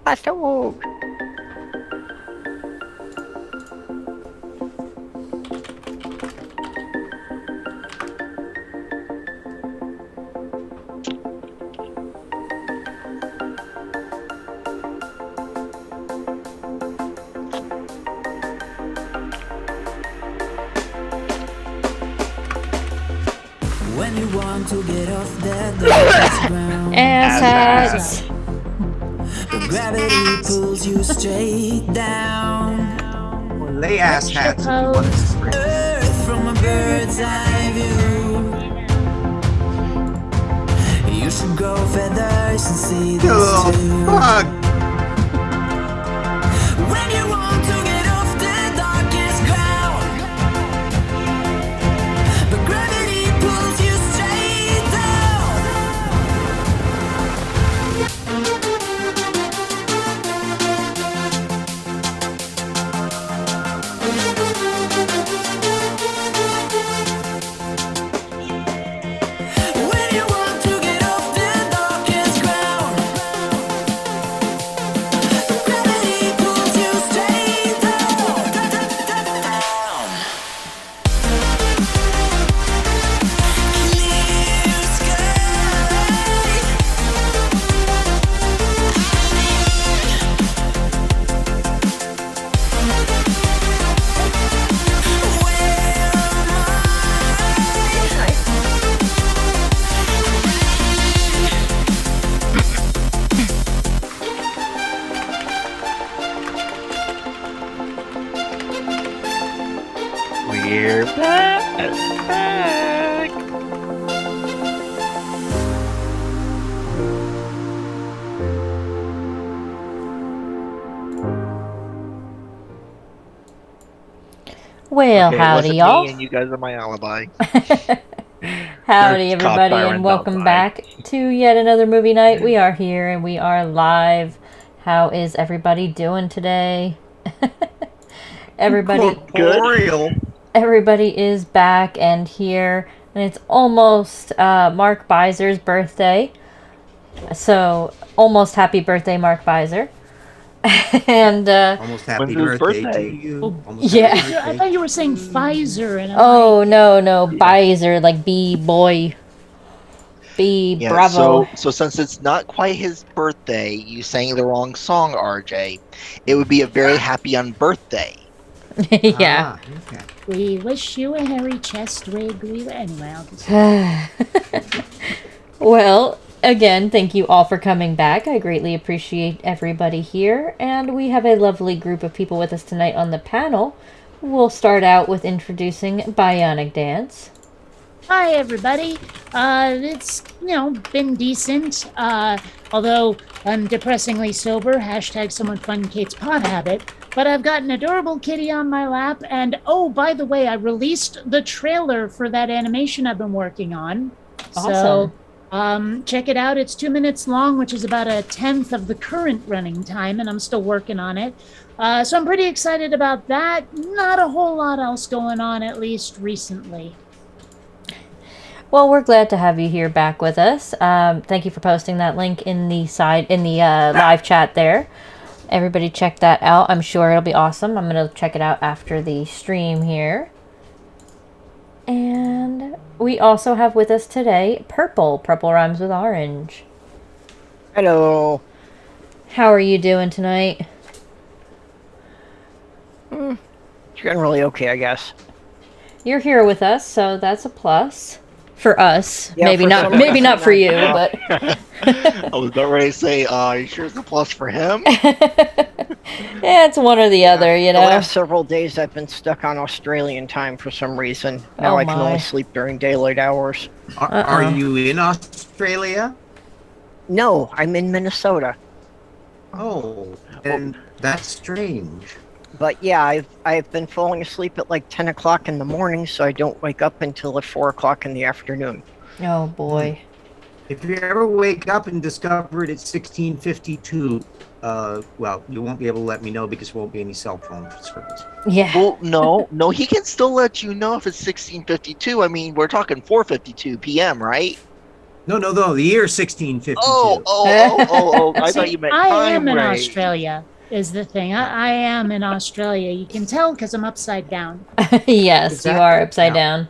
Faster walk. When you want to get off that darkest ground, Asshats. the gravity pulls you straight down. Or lay ass hats if you want to spring. Earth from a bird's eye view. You should grow feathers and see this Oh, too. fuck. When you want to get off the darkest ground, the gravity pulls you straight down. When you want to get off the darkest ground, the gravity pulls you straight down. Clear We're back. Well, Okay, it howdy, wasn't y'all. me and you guys are my alibi. Howdy, There's everybody, Cockfire and welcome alibi. back to yet another movie night. We are here and we are live. How is everybody doing today? Everybody, Corporeal. everybody is back and here, and it's almost Mark Beiser's birthday. So, almost happy birthday, Mark Beiser. And Almost happy When's his birthday birthday? to you. Oh, Almost yeah. happy I birthday. thought you were saying Pfizer, and I'm oh like, no, Beiser, like B boy, B Yeah, bravo. so since it's not quite his birthday, you sang the wrong song, RJ. It would be a very happy unbirthday. Yeah. Ah, okay. we wish you a hairy chest wig. Anyway, I'll just. Well, again, thank you all for coming back. I greatly appreciate everybody here, and we have a lovely group of people with us tonight on the panel. We'll start out with introducing Bionic Dance. Hi, everybody. It's been decent. Although I'm depressingly sober. Hashtag someone fund Kate's pot habit. But I've got an adorable kitty on my lap, and oh, by the way, I released the trailer for that animation I've been working on. Awesome. So, check it out. It's 2 minutes long, which is about a tenth of the current running time, and I'm still working on it. So I'm pretty excited about that. Not a whole lot else going on, at least recently. Well, we're glad to have you here back with us. Thank you for posting that link in the live chat there. Everybody check that out. I'm sure it'll be awesome. I'm going to check it out after the stream here. And we also have with us today Purple. Purple rhymes with orange. Hello. How are you doing tonight? Generally okay, I guess. You're here with us, so that's a plus for us. Yeah, maybe for not. some of Maybe us, not for you, not. but I was about ready to say, are you sure it's a plus for him? yeah, it's one or the other, you The know. last several days I've been stuck on Australian time for some reason. Now Oh I can my. only sleep during daylight hours. Are you in Australia? No, I'm in Minnesota. Oh, and that's strange. But yeah, I've been falling asleep at like 10 o'clock in the morning, so I don't wake up until at 4 o'clock in the afternoon. Oh boy. If you ever wake up and discover it at 16:52, well, you won't be able to let me know because there won't be any cell phone service. Yeah. Well, no, he can still let you know if it's 16:52. I mean, we're talking 4:52 p.m., right? No, the year 1652. I thought you meant I time am in range. Australia, is the thing. I am in Australia. You can tell because I'm upside down. Yes, Is you that- are upside yeah. down.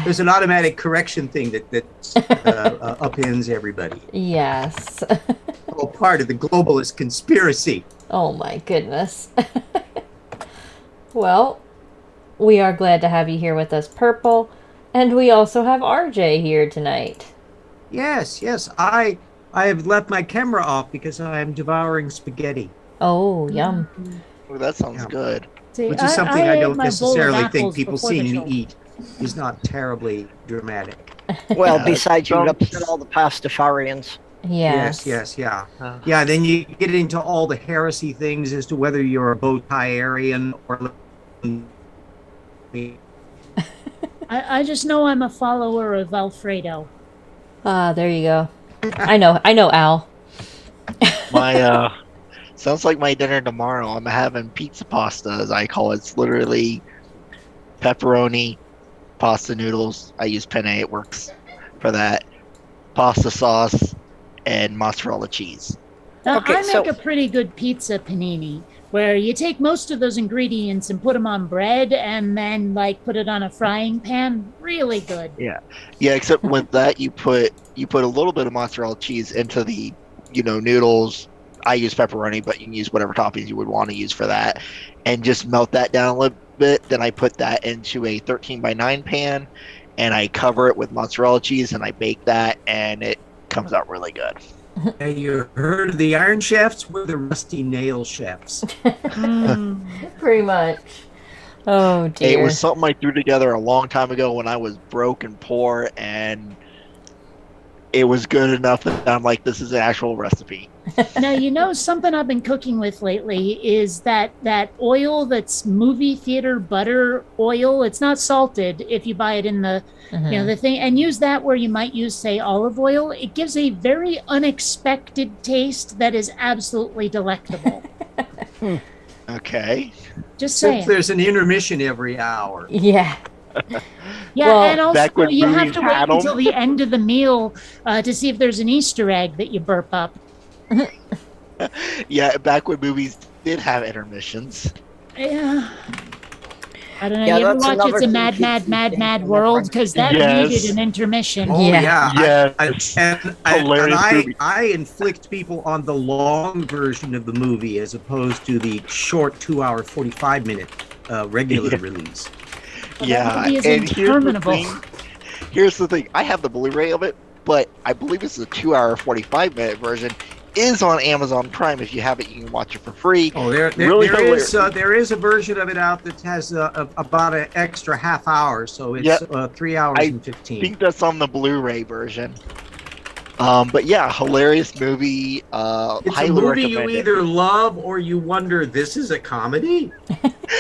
There's an automatic correction thing that upends everybody. Yes. All part of the globalist conspiracy. Oh my goodness. Well, we are glad to have you here with us, Purple, and we also have RJ here tonight. Yes. I have left my camera off because I am devouring spaghetti, Oh, yum. Oh, that sounds Yeah. good. See, which is something I ate don't my bowl of necessarily think apples people before the seeing me show. eat is not terribly dramatic. Well, Yeah, besides you'd some- upset all the pastafarians. Yes. Yes, yeah. Uh. Yeah, then you get into all the heresy things as to whether you're a bow tie Aryan or. I just know I'm a follower of Alfredo. Ah, there you go. I know, Al. My sounds like my dinner tomorrow. I'm having pizza pasta, as I call it. It's literally pepperoni, pasta noodles. I use penne; it works for that. Pasta sauce and mozzarella cheese. Now, Okay, I make so- a pretty good pizza panini, where you take most of those ingredients and put them on bread, and then like put it on a frying pan. Really good. Yeah, except with that you put a little bit of mozzarella cheese into the noodles. I use pepperoni, but you can use whatever toppings you would want to use for that, and just melt that down a little bit. Then I put that into a 13x9 pan, and I cover it with mozzarella cheese, and I bake that, and it comes out really good. Have you heard of the Iron Chefs? We're the Rusty Nail Chefs. Mm. Pretty much. Oh dear. It was something I threw together a long time ago when I was broke and poor, and it was good enough that I'm like, this is an actual recipe. Now, something I've been cooking with lately is that oil that's movie theater butter oil. It's not salted if you buy it in the Mhm. the thing, and use that where you might use, say, olive oil. It gives a very unexpected taste that is absolutely delectable. Okay. Just Since saying. there's an intermission every hour. Yeah. Yeah, Well, and also back when you have movies to wait had 'em. until the end of the meal to see if there's an Easter egg that you burp up. Yeah, back when movies did have intermissions. Yeah. I don't know. Yeah, you ever that's watch another It's a thing Mad, keeps Mad, you Mad, thinking Mad of World? that. Because that Yes. needed an intermission. Oh Yeah. yeah, Yes. Hilarious movie. I inflict people on the long version of the movie as opposed to the short 2-hour 45-minute regular Yeah. release. Well, that Yeah, movie is and here's the interminable. thing. Here's the thing. I have the Blu-ray of it, but I believe it's a 2-hour 45-minute version. Is on Amazon Prime. If you have it, you can watch it for free. Oh, there Really hilarious. is a version of it out that has about an extra half hour, so it's Yep. 3 hours I and I 15. think that's on the Blu-ray version. But yeah, hilarious movie. It's a Highly movie you recommend it. either love or you wonder, this is a comedy?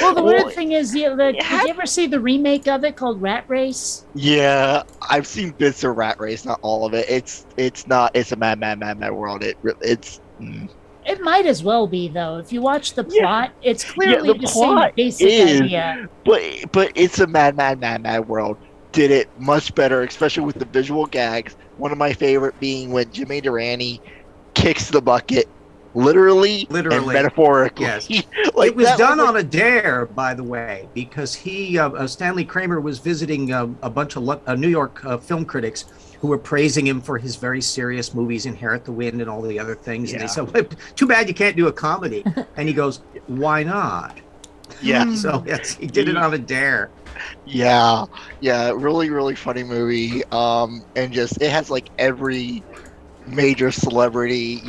Well, the Well, weird thing is, did you ever see the remake of it called Rat Race? Yeah, I've seen bits of Rat Race, not all of it. It's a mad world. It's It might as well be, though. If you watch the Yeah. plot, it's clearly the the same plot basic is- idea. but it's a mad world. Did it much better, especially with the visual gags. One of my favorite being when Jimmy Durante kicks the bucket, literally and metaphorically. Yes. Like, It was that done like- on a dare, by the way, because Stanley Kramer was visiting a bunch of New York film critics who were praising him for his very serious movies, Inherit the Wind and all the other things. And they Yeah. said, well, too bad you can't do a comedy. And he goes, why not? Yeah, So yes, he did it on a dare. yeah, really funny movie. And just it has like every major celebrity,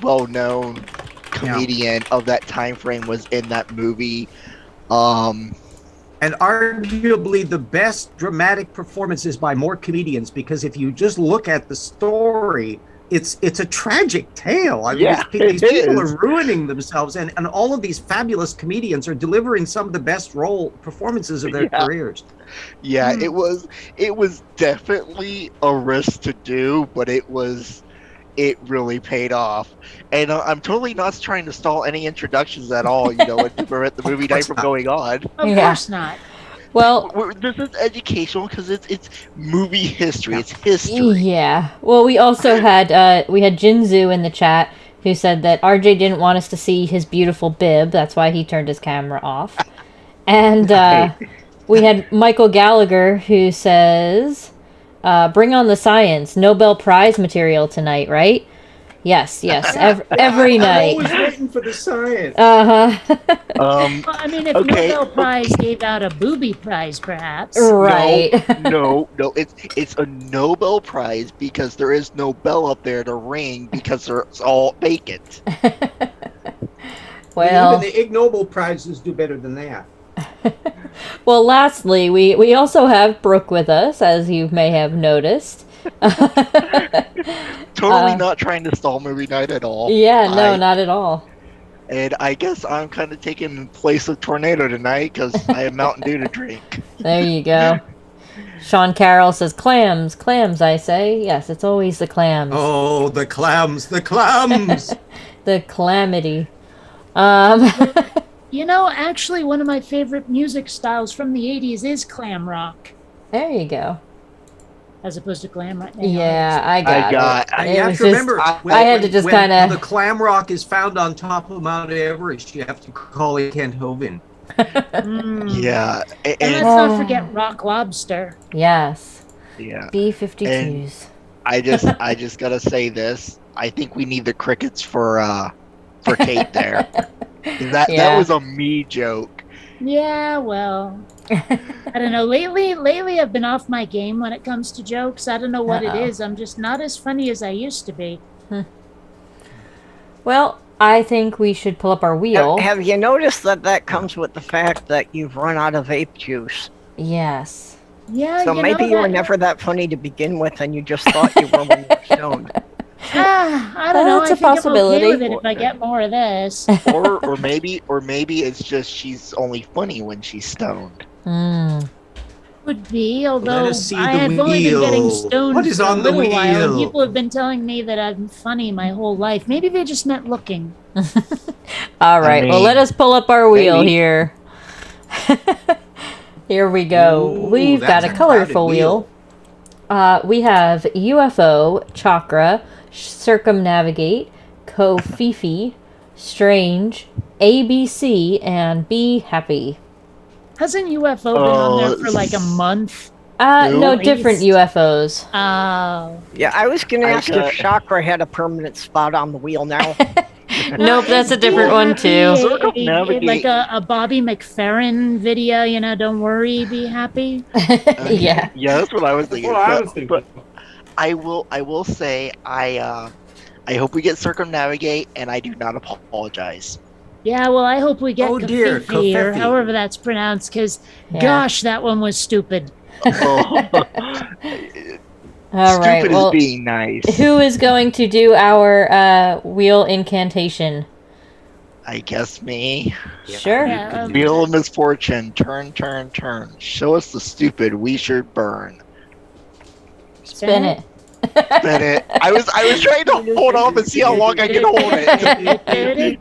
well-known comedian of that time frame was in that movie. And arguably the best dramatic performances by more comedians, because if you just look at the story, it's a tragic tale. I mean, Yeah, these it people is. are ruining themselves, and all of these fabulous comedians are delivering some of the best role performances of their Yeah. careers. Yeah, it was definitely a risk to do, but it really paid off. And I'm totally not trying to stall any introductions at all, and to prevent the movie night from going on. Of Yeah. course not. Well, This is educational because it's movie history. It's history. yeah. Well, we also had Jinzu in the chat who said that RJ didn't want us to see his beautiful bib. That's why he turned his camera off. And we had Michael Gallagher who says, "Bring on the science. Nobel Prize material tonight, right?" Yes, every night. I'm always waiting for the science. Well, I mean, if Okay, Nobel Prize gave out a booby prize, perhaps. Right. No. It's a Nobel Prize because there is no bell up there to ring because it's all vacant. Well, Even the Ig Nobel prizes do better than that. well, lastly, we also have Brooke with us, as you may have noticed. Totally not trying to stall movie night at all. Yeah, no, not at all. And I guess I'm kind of taking place of Tornado tonight because I have Mountain Dew to drink. There you go. Sean Carroll says, clams, I say. Yes, it's always the clams. Oh, the clams, the clams! The calamity. You know, actually, one of my favorite music styles from the 80s is glam rock, There you go. as opposed to glam rock. Yeah, I got it. You It have was to just- remember, I had to just when kinda- the clam rock is found on top of Mount Everest, you have to call it Kent Hovind. Yeah. And let's And, not forget rock lobster. Yes. yeah. B-52s. I just gotta say this. I think we need the crickets for Kate there. That Yeah. was a me joke. Yeah, well, I don't know. Lately, I've been off my game when it comes to jokes. I don't know what Uh-oh. it is. I'm just not as funny as I used to be. Well, I think we should pull up our wheel. Have you noticed that comes with the fact that you've run out of vape juice? Yes. Yeah, So you maybe know you were that- never that funny to begin with, and you just thought you were when you were stoned. I don't know. That's I a think I'm possibility. okay with it if I get more of this. or maybe it's just she's only funny when she's stoned. Would be, although us see I the have only been getting wheel. stoned What is for on a the little while, and wheel? people have been telling me that I'm funny my whole life. Maybe they just meant looking. All right. Well, mean, let us pull up our wheel maybe. here. Here we go. Ooh, We've got that's a a colorful crowded wheel. We have UFO, Chakra, Circumnavigate, Kofifi, Strange, ABC, and Be Happy. Hasn't UFO been on there for like a month? No, At different least. UFOs. Oh. Yeah, I was going to I ask got- if Chakra had a permanent spot on the wheel now. Nope, that's a Is different Be one Happy too. Circumnavigate. like a Bobby McFerrin video, you know, don't worry, be happy. Yeah. Yeah, that's what I was thinking. Well, I But- was thinking. but I will say I hope we get Circumnavigate, and I do not apologize. Yeah, well, I hope we get Oh, dear, Kofifi, or Kofifi. however that's pronounced, because Yeah. gosh, that one was stupid. Oh, All right. stupid Well, is being nice. who is going to do our wheel incantation? I guess me. Sure. Yeah, Wheel of misfortune, turn, turn, turn. Show us the stupid we should burn. Spin it. Spin it. I was trying to hold off and see how long I can hold it.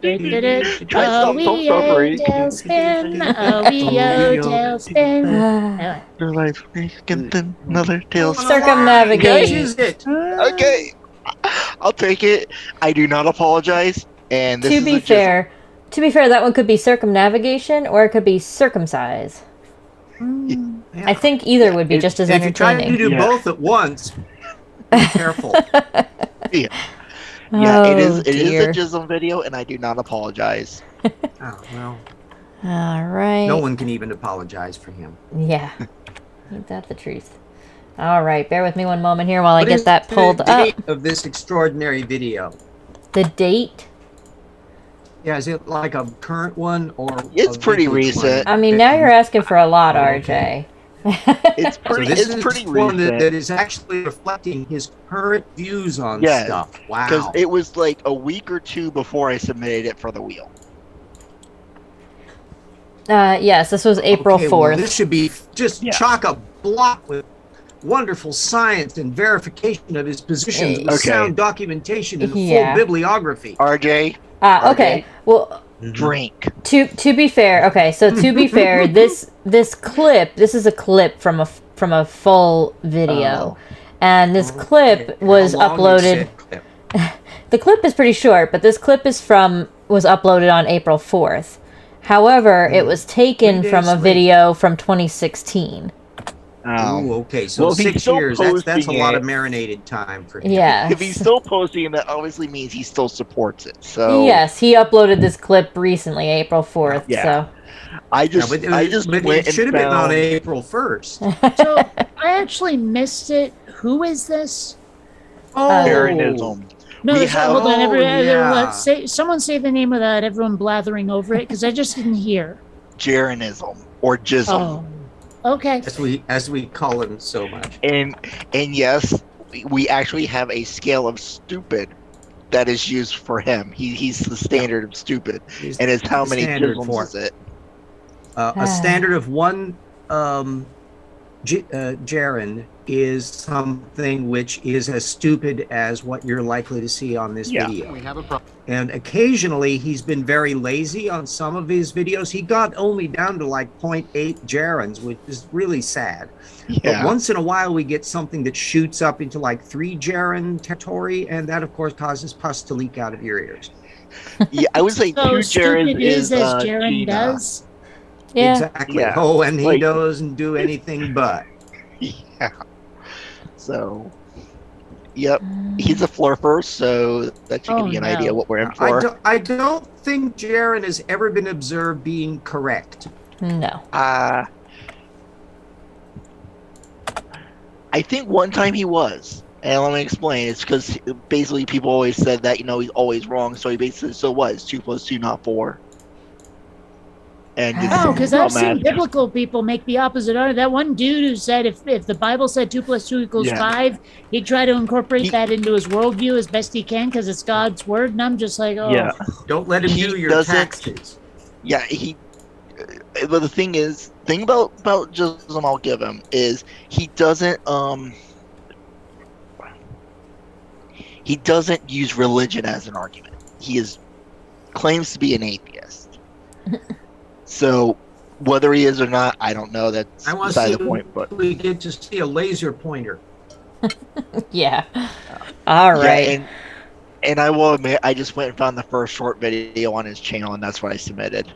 Try Oh, stop we suffering. tailspin. Oh, we tailspin. Your life can another tail. Circumnavigate. Which is it? Okay, I'll take it. I do not apologize. And this To is be a fair, that one could be circumnavigation or it could be circumcise. I think either would be just as If you're trying to entertaining. do Yeah. both at once, be careful. Yeah, Oh, it is dear. a Jism video, and I do not apologize. Oh, well, All right. no one can even apologize for him. Yeah. Ain't that the truth? All right. Bear with me one moment here while I What get is that the pulled up. date of this extraordinary video? The date. Yeah, is it like a current one or? It's a pretty vintage recent. one? I mean, now you're asking for a lot, Oh, RJ. okay. It's So pretty. this It's is pretty one recent. that is actually reflecting his current views on Yeah, stuff. Because Wow. it was like a week or two before I submitted it for the wheel. Yes, this was April Okay, well, 4th. this should be just Yeah. chock a block with wonderful science and verification of his positions with Okay. sound documentation and Yeah. full bibliography. RJ, Okay. Well, drink. To be fair, okay, so to be fair, this clip, this is a clip from a full video, and this clip was How long uploaded. you said clip? The clip is pretty short, but this clip was uploaded on April 4th. However, it was taken 3 from days a video from 2016. Ooh, okay, so Well, if he's 6 still years, that's a posting lot it- of marinated time for him. Yeah. If he's still posting, that obviously means he still supports it. So Yes, he uploaded this clip recently, April 4th. Yeah. So I Yeah, just but went it should have and been on found April 1st. So I actually missed it. Who is this? Arianism. No, We so- have- hold on. yeah. Someone say the name without everyone blathering over it, because I just didn't hear. Jeranism or Jism. Oh, okay. As we call him so much. And yes, we actually have a scale of stupid that is used for him. He's the standard of stupid, He's and it's how the many standard jisms for is it? A standard of one gerund is something which is as stupid as what you're likely to see on this video. We have a problem. And occasionally he's been very lazy on some of his videos. He got only down to like 0.8 gerunds, which is really sad. But Yeah, once in a while we get something that shoots up into like 3 gerund territory, and that of course causes pus to leak out of your ears. yeah. I would say So two gerunds stupid is as Jaren Gina. does. yeah, Exactly. Yeah. Oh, and he Like- doesn't do anything but. Yeah. So, yep, he's a flurper, so that should give Oh, you an no. idea what we're in for. I don't think Jaren has ever been observed being correct. no. I think one time he was, and let me explain. It's because basically people always said that he's always wrong, so he basically still was 2 + 2 not 4. And Oh, because I've seen math. biblical people make the opposite argument. That one dude who said if the Bible said 2 + 2 = Yeah. 5, he'd try to incorporate He- that into his worldview as best he can because it's God's word. And I'm just like, oh, Yeah. Don't let him He do your doesn't- taxes. Yeah, but the thing about Jism I'll give him is he doesn't use religion as an argument. He claims to be an atheist. So whether he is or not, I don't know. That's I want to beside see the point. But we get to see a laser pointer. Yeah. All right. yeah, and I will admit, I just went and found the first short video on his channel, and that's what I submitted.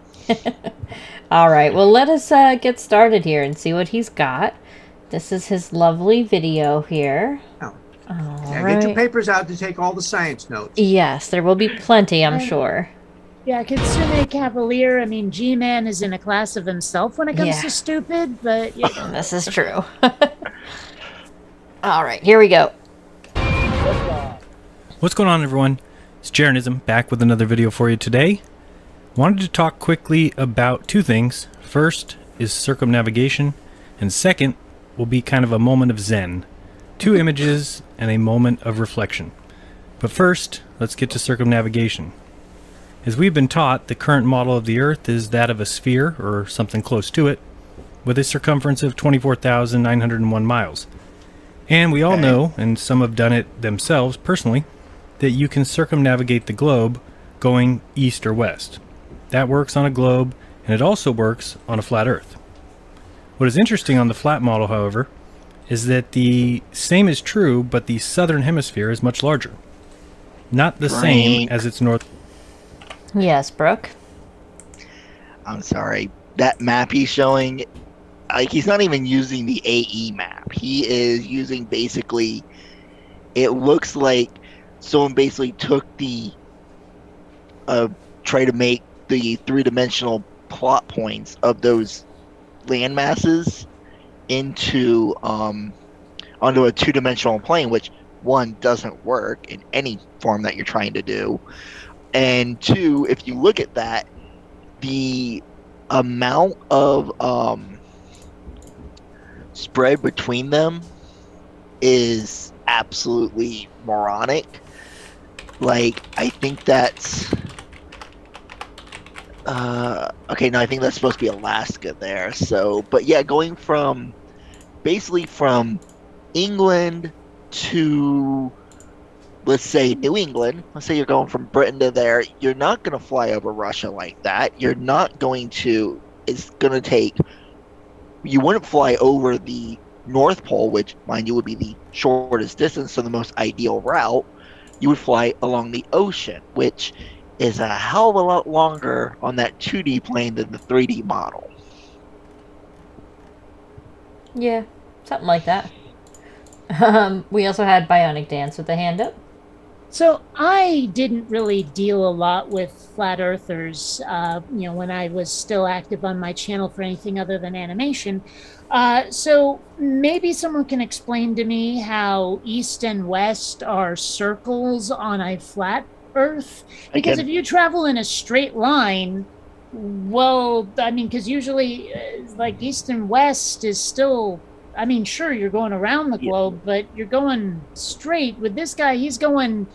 All right. Well, let us get started here and see what he's got. This is his lovely video here. Oh. All Yeah, right. get your papers out to take all the science notes. Yes, there will be plenty, I'm sure. yeah, Kitsune Cavalier. I mean, G-Man is in a class of himself when it comes Yeah. to stupid, but you know. This is true. All right, here we go. What's going on, everyone? It's Jeranism back with another video for you today. Wanted to talk quickly about 2 things. First is circumnavigation, and second will be kind of a moment of zen. 2 images and a moment of reflection. But first, let's get to circumnavigation. As we've been taught, the current model of the Earth is that of a sphere, or something close to it, with a circumference of 24,901 miles. And we all know, and some have done it themselves personally, that you can circumnavigate the globe going east or west. That works on a globe, and it also works on a flat Earth. What is interesting on the flat model, however, is that the same is true, but the southern hemisphere is much larger. Not the same as its north. Yes, Brooke. I'm sorry. That map he's showing, he's not even using the AE map. He is using basically, it looks like someone basically took try to make the 3-dimensional plot points of those land masses into, onto a 2-dimensional plane, which, 1, doesn't work in any form that you're trying to do. And 2, if you look at that, the amount of spread between them is absolutely moronic. Like, I think that's okay, no, I think that's supposed to be Alaska there. So, but yeah, going from basically from England to let's say New England, let's say you're going from Britain to there, you're not going to fly over Russia like that. You're not going to, it's going to take, you wouldn't fly over the North Pole, which, mind you, would be the shortest distance, so the most ideal route. You would fly along the ocean, which is a hell of a lot longer on that 2D plane than the 3D model. Yeah, something like that. We also had Bionic Dance with the hand up. So I didn't really deal a lot with flat earthers, when I was still active on my channel for anything other than animation. So maybe someone can explain to me how east and west are circles on a flat Earth. Because if you travel in a straight line, well, I mean, because usually like east and west is still, I mean, sure, you're going around the globe, but you're going straight. With this guy, he's going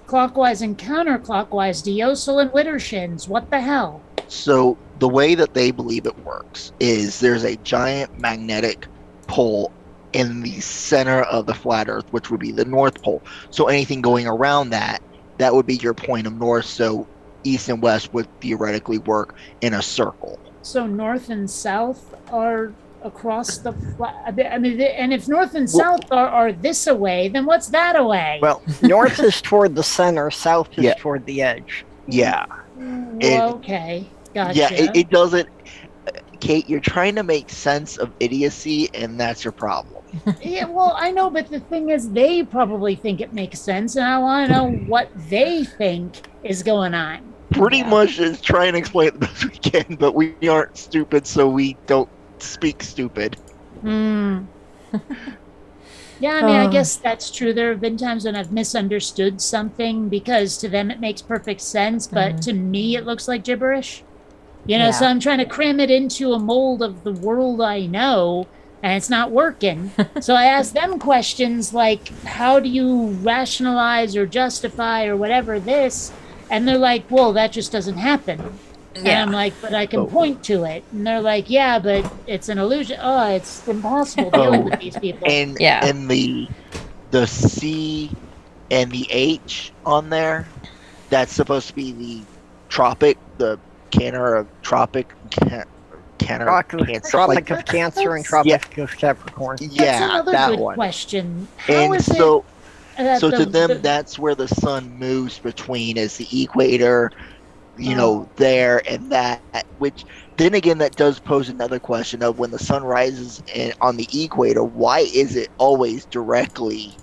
clockwise and counterclockwise. Diosel and Widdershins. What the hell? So the way that they believe it works is there's a giant magnetic pole in the center of the flat Earth, which would be the North Pole. So anything going around that would be your point of north. So east and west would theoretically work in a circle. So north and south are across the flat. I mean, and if north and south are this away, then what's that away? Well, north is toward the center, south is toward the edge. Yeah. Well, okay. Gotcha. Yeah, it doesn't. Kate, you're trying to make sense of idiocy, and that's your problem. Yeah, well, I know, but the thing is, they probably think it makes sense, and I want to know what they think is going on. Pretty much is trying to explain it the best we can, but we aren't stupid, so we don't speak stupid. Yeah, I mean, I guess that's true. There have been times when I've misunderstood something because to them it makes perfect sense, but to me it looks like gibberish. You know, so I'm trying to cram it into a mold of the world I know, and it's not working. So I ask them questions like, how do you rationalize or justify or whatever this? And they're like, well, that just doesn't happen. And I'm like, but I can point to it. And they're like, yeah, but it's an illusion. Oh, it's impossible dealing with these people. And the C and the H on there, that's supposed to be the tropic, the Cancer of Tropic, Tropic of Cancer and Tropic of Capricorn. Yeah, that's that good one. Question. How And is so, it so to them, that's where the sun moves between, is the equator, you know, there and that. Which then again, that does pose another question of when the sun rises on the equator, why is it always directly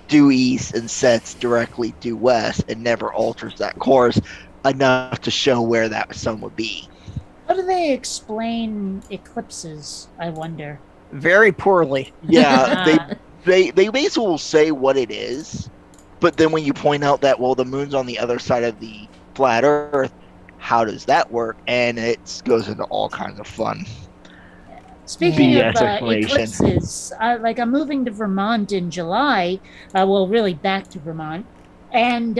due east and sets directly due west and never alters that course enough to show where that sun would be? How do they explain eclipses, I wonder? Very poorly. Yeah, they basically will say what it is, but then when you point out that, well, the moon's on the other side of the flat Earth, how does that work? And it goes into all kinds of fun. Speaking of BS explanation. eclipses, I'm moving to Vermont in July. Well, really back to Vermont. And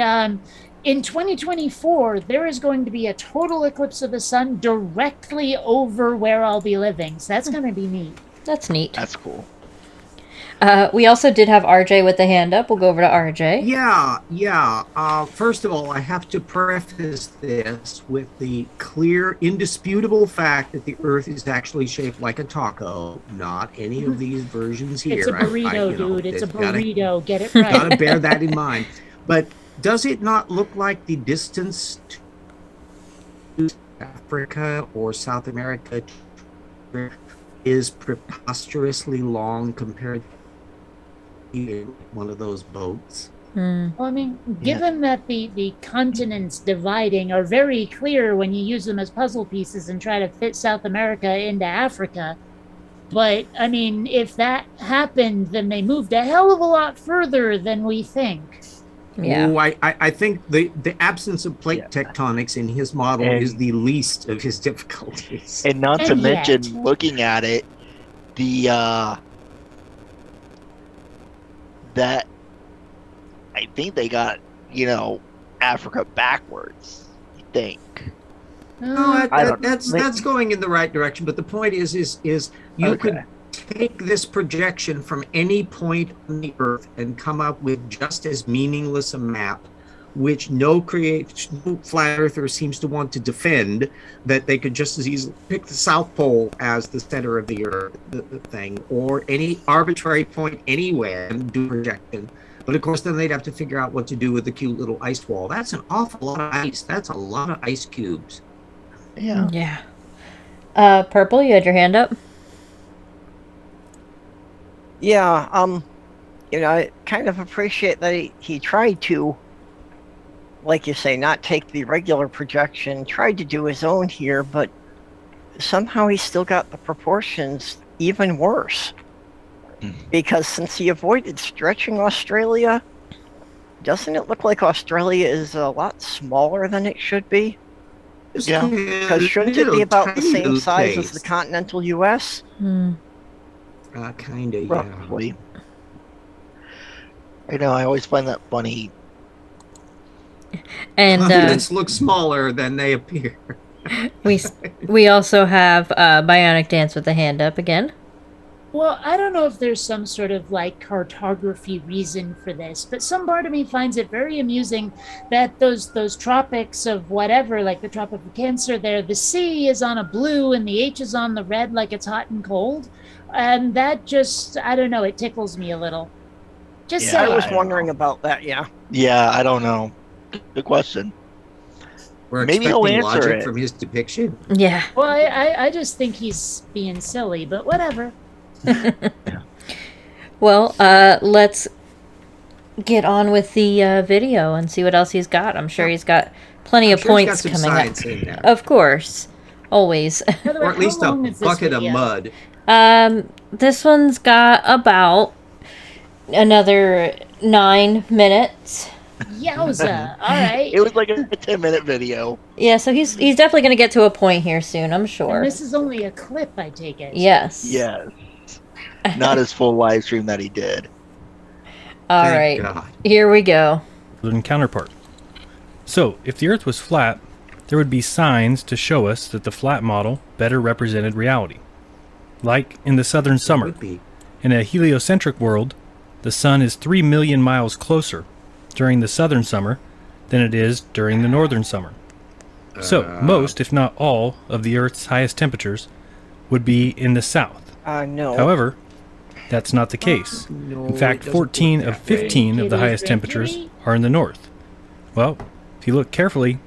in 2024, there is going to be a total eclipse of the sun directly over where I'll be living. So that's going to be neat. That's neat. That's cool. We also did have RJ with the hand up. We'll go over to RJ. Yeah. First of all, I have to preface this with the clear, indisputable fact that the Earth is actually shaped like a taco, not any of these versions here. It's a burrito, dude. It's a burrito. Get it right. Gotta bear that in mind. But does it not look like the distance to Africa or South America is preposterously long compared to one of those boats? Well, I mean, given that the continents dividing are very clear when you use them as puzzle pieces and try to fit South America into Africa, but, I mean, if that happened, then they moved a hell of a lot further than we think. Yeah. Oh, I think the absence of plate tectonics in his model is the least of his difficulties. And not to mention, looking at it, that I think they got, Africa backwards, I think. No, that's going in the right direction. But the point is you could take this projection from any point on the Earth and come up with just as meaningless a map, which no flat earther seems to want to defend, that they could just as easily pick the South Pole as the center of the Earth, the thing, or any arbitrary point anywhere and do projection. But of course, then they'd have to figure out what to do with the cute little ice wall. That's an awful lot of ice. That's a lot of ice cubes. Yeah. Yeah. Purple, you had your hand up? Yeah, I kind of appreciate that he tried to, like you say, not take the regular projection, tried to do his own here, but somehow he still got the proportions even worse. Because since he avoided stretching Australia, doesn't it look like Australia is a lot smaller than it should be? Yeah. Because shouldn't it be about the same size as the continental U.S.? Kind of, yeah. Roughly. I know, I always find that funny. And Continents look smaller than they appear. we also have Bionic Dance with the hand up again. Well, I don't know if there's some sort of like cartography reason for this, but some part of me finds it very amusing that those tropics of whatever, like the Tropic of Cancer there, the C is on a blue and the H is on the red like it's hot and cold. And that just, I don't know, it tickles me a little. Just Yeah, saying. I was wondering about that, yeah. Yeah, I don't know. Good question. We're Maybe he'll expecting answer logic it. from his depiction. Yeah. Well, I just think he's being silly, but whatever. Well, let's get on with the video and see what else he's got. I'm sure he's got plenty of I'm sure he's got points some coming science up. in there. Of course. Always. By the way, Or at least how a long is this bucket of video? mud. This one's got about another 9 minutes. Yowza. All right. It was like a 10-minute video. Yeah, so he's definitely going to get to a point here soon, I'm And sure. this is only a clip, I take it. Yes. Yes. Not his full live stream that he did. All Thank right. God. Here we go. Northern counterpart. So, if the Earth was flat, there would be signs to show us that the flat model better represented reality. Like in the southern summer. Would be. In a heliocentric world, the sun is 3 million miles closer during the southern summer than it is during the northern summer. So, most, if not all, of the Earth's highest temperatures would be in the south. No. However, that's not the case. No, In fact, it doesn't 14 work of that way. 15 of the It is highest Mercury? temperatures are in the north. Well, if you look carefully,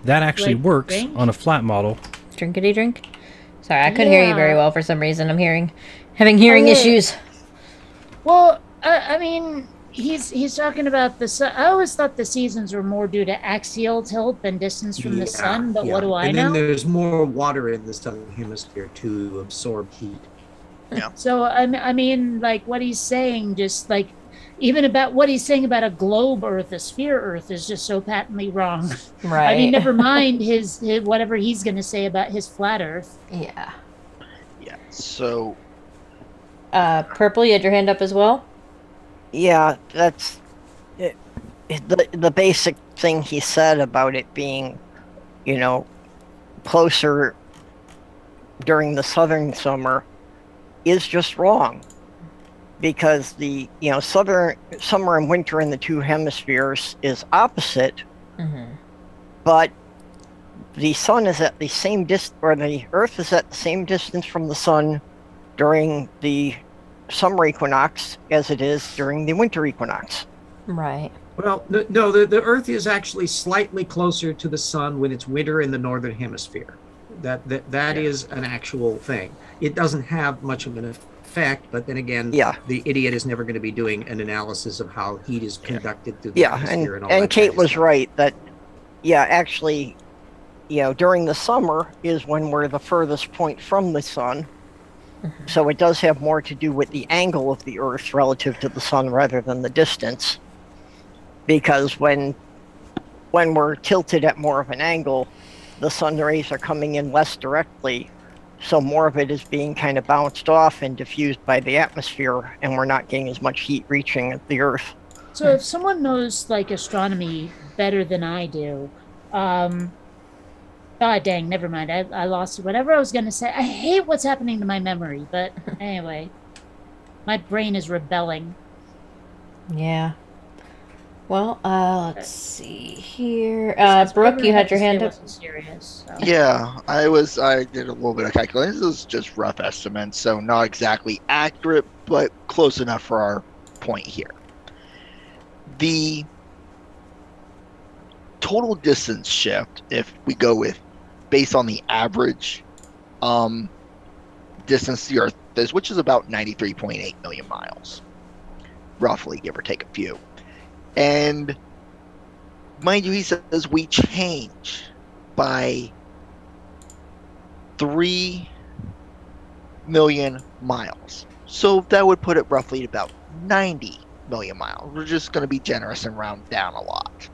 that actually Like works range? on a flat model. Drinkity drink. Sorry, I couldn't hear you very Yeah. well for some reason. I'm having hearing yeah. issues. Well, I mean, he's talking about the sun. I always thought the seasons were more due to axial tilt than distance from the sun, but what do I and know? then there's more water in the southern hemisphere to absorb heat. So I mean, like what he's saying, just like even about what he's saying about a globe Earth, a sphere Earth, is just so patently wrong. Right. I mean, never mind his whatever he's going to say about his flat Earth. Yeah. Yeah. So Purple, you had your hand up as well? Yeah, that's it, the basic thing he said about it being, closer during the southern summer is just wrong. Because the southern summer and winter in the two hemispheres is opposite, but the sun is at the same or the Earth is at the same distance from the sun during the summer equinox as it is during the winter equinox. Right. Well, no, the Earth is actually slightly closer to the sun when it's winter in the northern hemisphere. That is an actual thing. It doesn't have much of an effect, but then again, the idiot is never going to be doing an analysis of how heat is conducted through the atmosphere and all that. And Kate kind of was stuff. right that, actually, during the summer is when we're the furthest point from the sun. So it does have more to do with the angle of the Earth relative to the sun rather than the distance. Because when we're tilted at more of an angle, the sun rays are coming in less directly, so more of it is being kind of bounced off and diffused by the atmosphere, and we're not getting as much heat reaching the Earth. So if someone knows like astronomy better than I do, Ah, dang, never mind. I lost whatever I was going to say. I hate what's happening to my memory, but anyway. My brain is rebelling. Yeah. Well, let's see here. Since Brooke, whatever you I had to your hand say up. wasn't serious, so. Yeah, I did a little bit of calculation. This is just rough estimates, so not exactly accurate, but close enough for our point here. The total distance shift, if we go with based on the average distance the Earth is, which is about 93.8 million miles, roughly, give or take a few. And mind you, he says we change by 3 million miles. So that would put it roughly at about 90 million miles. We're just going to be generous and round down a lot.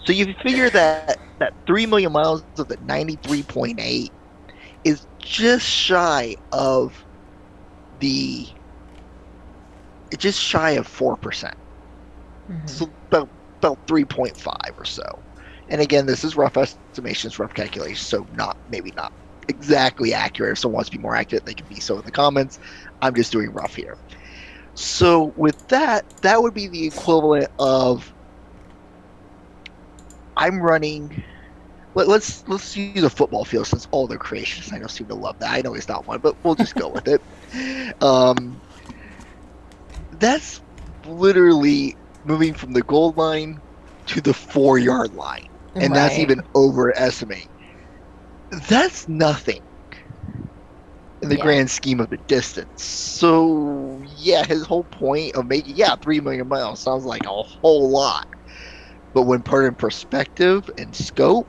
So you figure that 3 million miles of the 93.8 is just shy of 4%. Mhm. So about 3.5 or so. And again, this is rough estimations, rough calculations, so maybe not exactly accurate. If someone wants to be more accurate, they can be so in the comments. I'm just doing rough here. So with that would be the equivalent of I'm running. Let's use a football field since all the creationists I know seem to love that. I know it's not one, but we'll just go with it. That's literally moving from the goal line to the 4-yard line, and that's Right. even overestimating. That's nothing in the Yeah. grand scheme of the distance. So yeah, his whole point of making 3 million miles sounds like a whole lot, but when put in perspective and scope,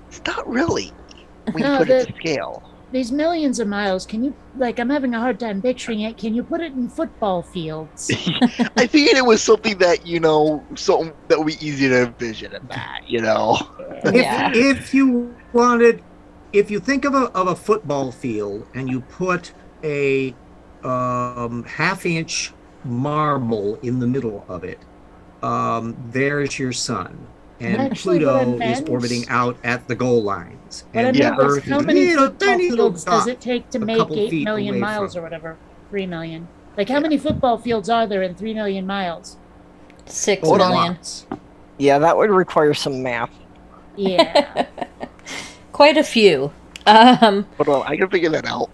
it's not really when you No, put it to scale. These millions of miles, can you, I'm having a hard time picturing it. Can you put it in football fields? I figured it was something that something that would be easy to envision in that. Yeah. If you think of a football field and you put a half-inch marble in the middle of it, there's your sun, and Actually, what I Pluto is meant- orbiting out at the goal lines. What I And meant the was, Earth how is a many little, football tiny little fields does dot it take to a make couple 8 feet million away miles from- or whatever? 3 million. How many football fields are there in 3 million miles? 6 Hold on. million. Lots. Yeah, that would require some math. Yeah. Quite a few. Hold on, I can figure that out.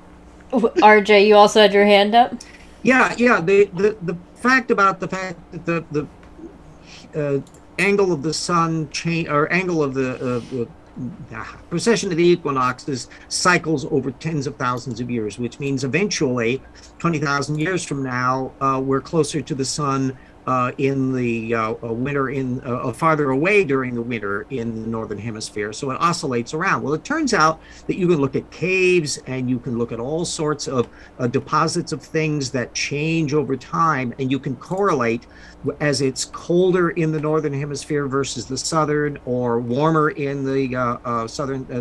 RJ, you also had your hand up? Yeah. The fact that the angle of the sun change, or angle of the precession of the equinoxes cycles over tens of thousands of years, which means eventually 20,000 years from now, we're closer to the sun in the winter, farther away during the winter in the northern hemisphere. So it oscillates around. Well, it turns out that you can look at caves and you can look at all sorts of deposits of things that change over time, and you can correlate as it's colder in the northern hemisphere versus the southern, or warmer in the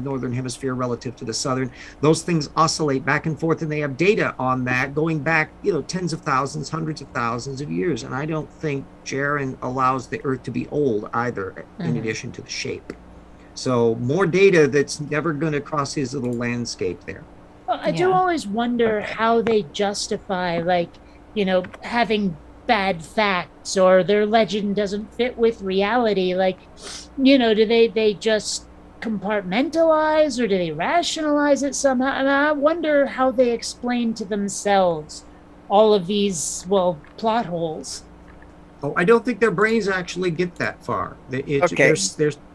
northern hemisphere relative to the southern. Those things oscillate back and forth, and they have data on that going back, tens of thousands, hundreds of thousands of years. And I don't think Jaren allows the Earth to be old either, in addition to the shape. So more data that's never going to cross his little landscape there. Well, I do Yeah. always wonder how they justify, having bad facts, or their legend doesn't fit with reality. Do they just compartmentalize, or do they rationalize it somehow? And I wonder how they explain to themselves all of these, plot holes. Oh, I don't think their brains actually get that far. Okay.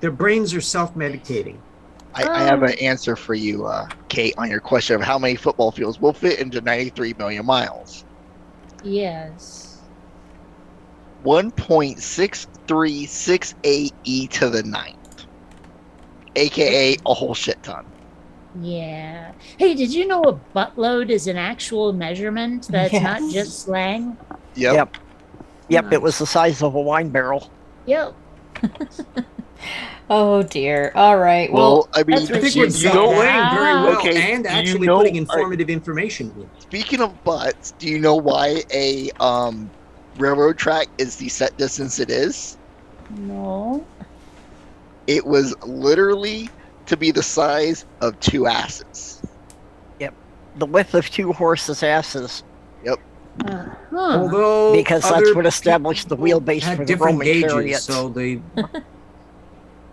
Their brains are self-medicating. I have an answer for you, Kate, on your question of how many football fields will fit into 93 million miles. Yes. 1.6368 e to the 9th, aka a whole shit ton. Yeah. Hey, did you know a buttload is an actual measurement? That's not Yes. just slang? Yep. It was the size of a wine barrel. Yep. Oh dear. All right. Well, I mean, that's I what think she we're said. displaying very well, Okay, and do you actually know- putting informative information in. speaking of butts, do you know why a railroad track is the set distance it is? No. It was literally to be the size of 2 asses. The width of 2 horses' asses, Huh. Although because that's other what established the people wheelbase had for the different Roman gauges, chariots. so the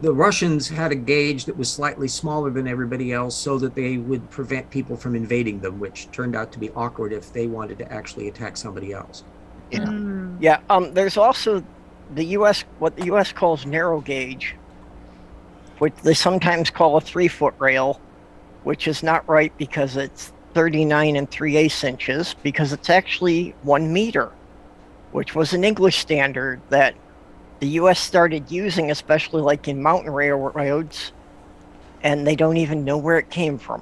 Russians had a gauge that was slightly smaller than everybody else, so that they would prevent people from invading them, which turned out to be awkward if they wanted to actually attack somebody else. Yeah. Hmm. Yeah, there's also the U.S. what the U.S. calls narrow gauge, which they sometimes call a 3-foot rail, which is not right because it's 39 3/8 inches, because it's actually 1 meter, which was an English standard that the U.S. started using, especially like in mountain railroads, and they don't even know where it came from.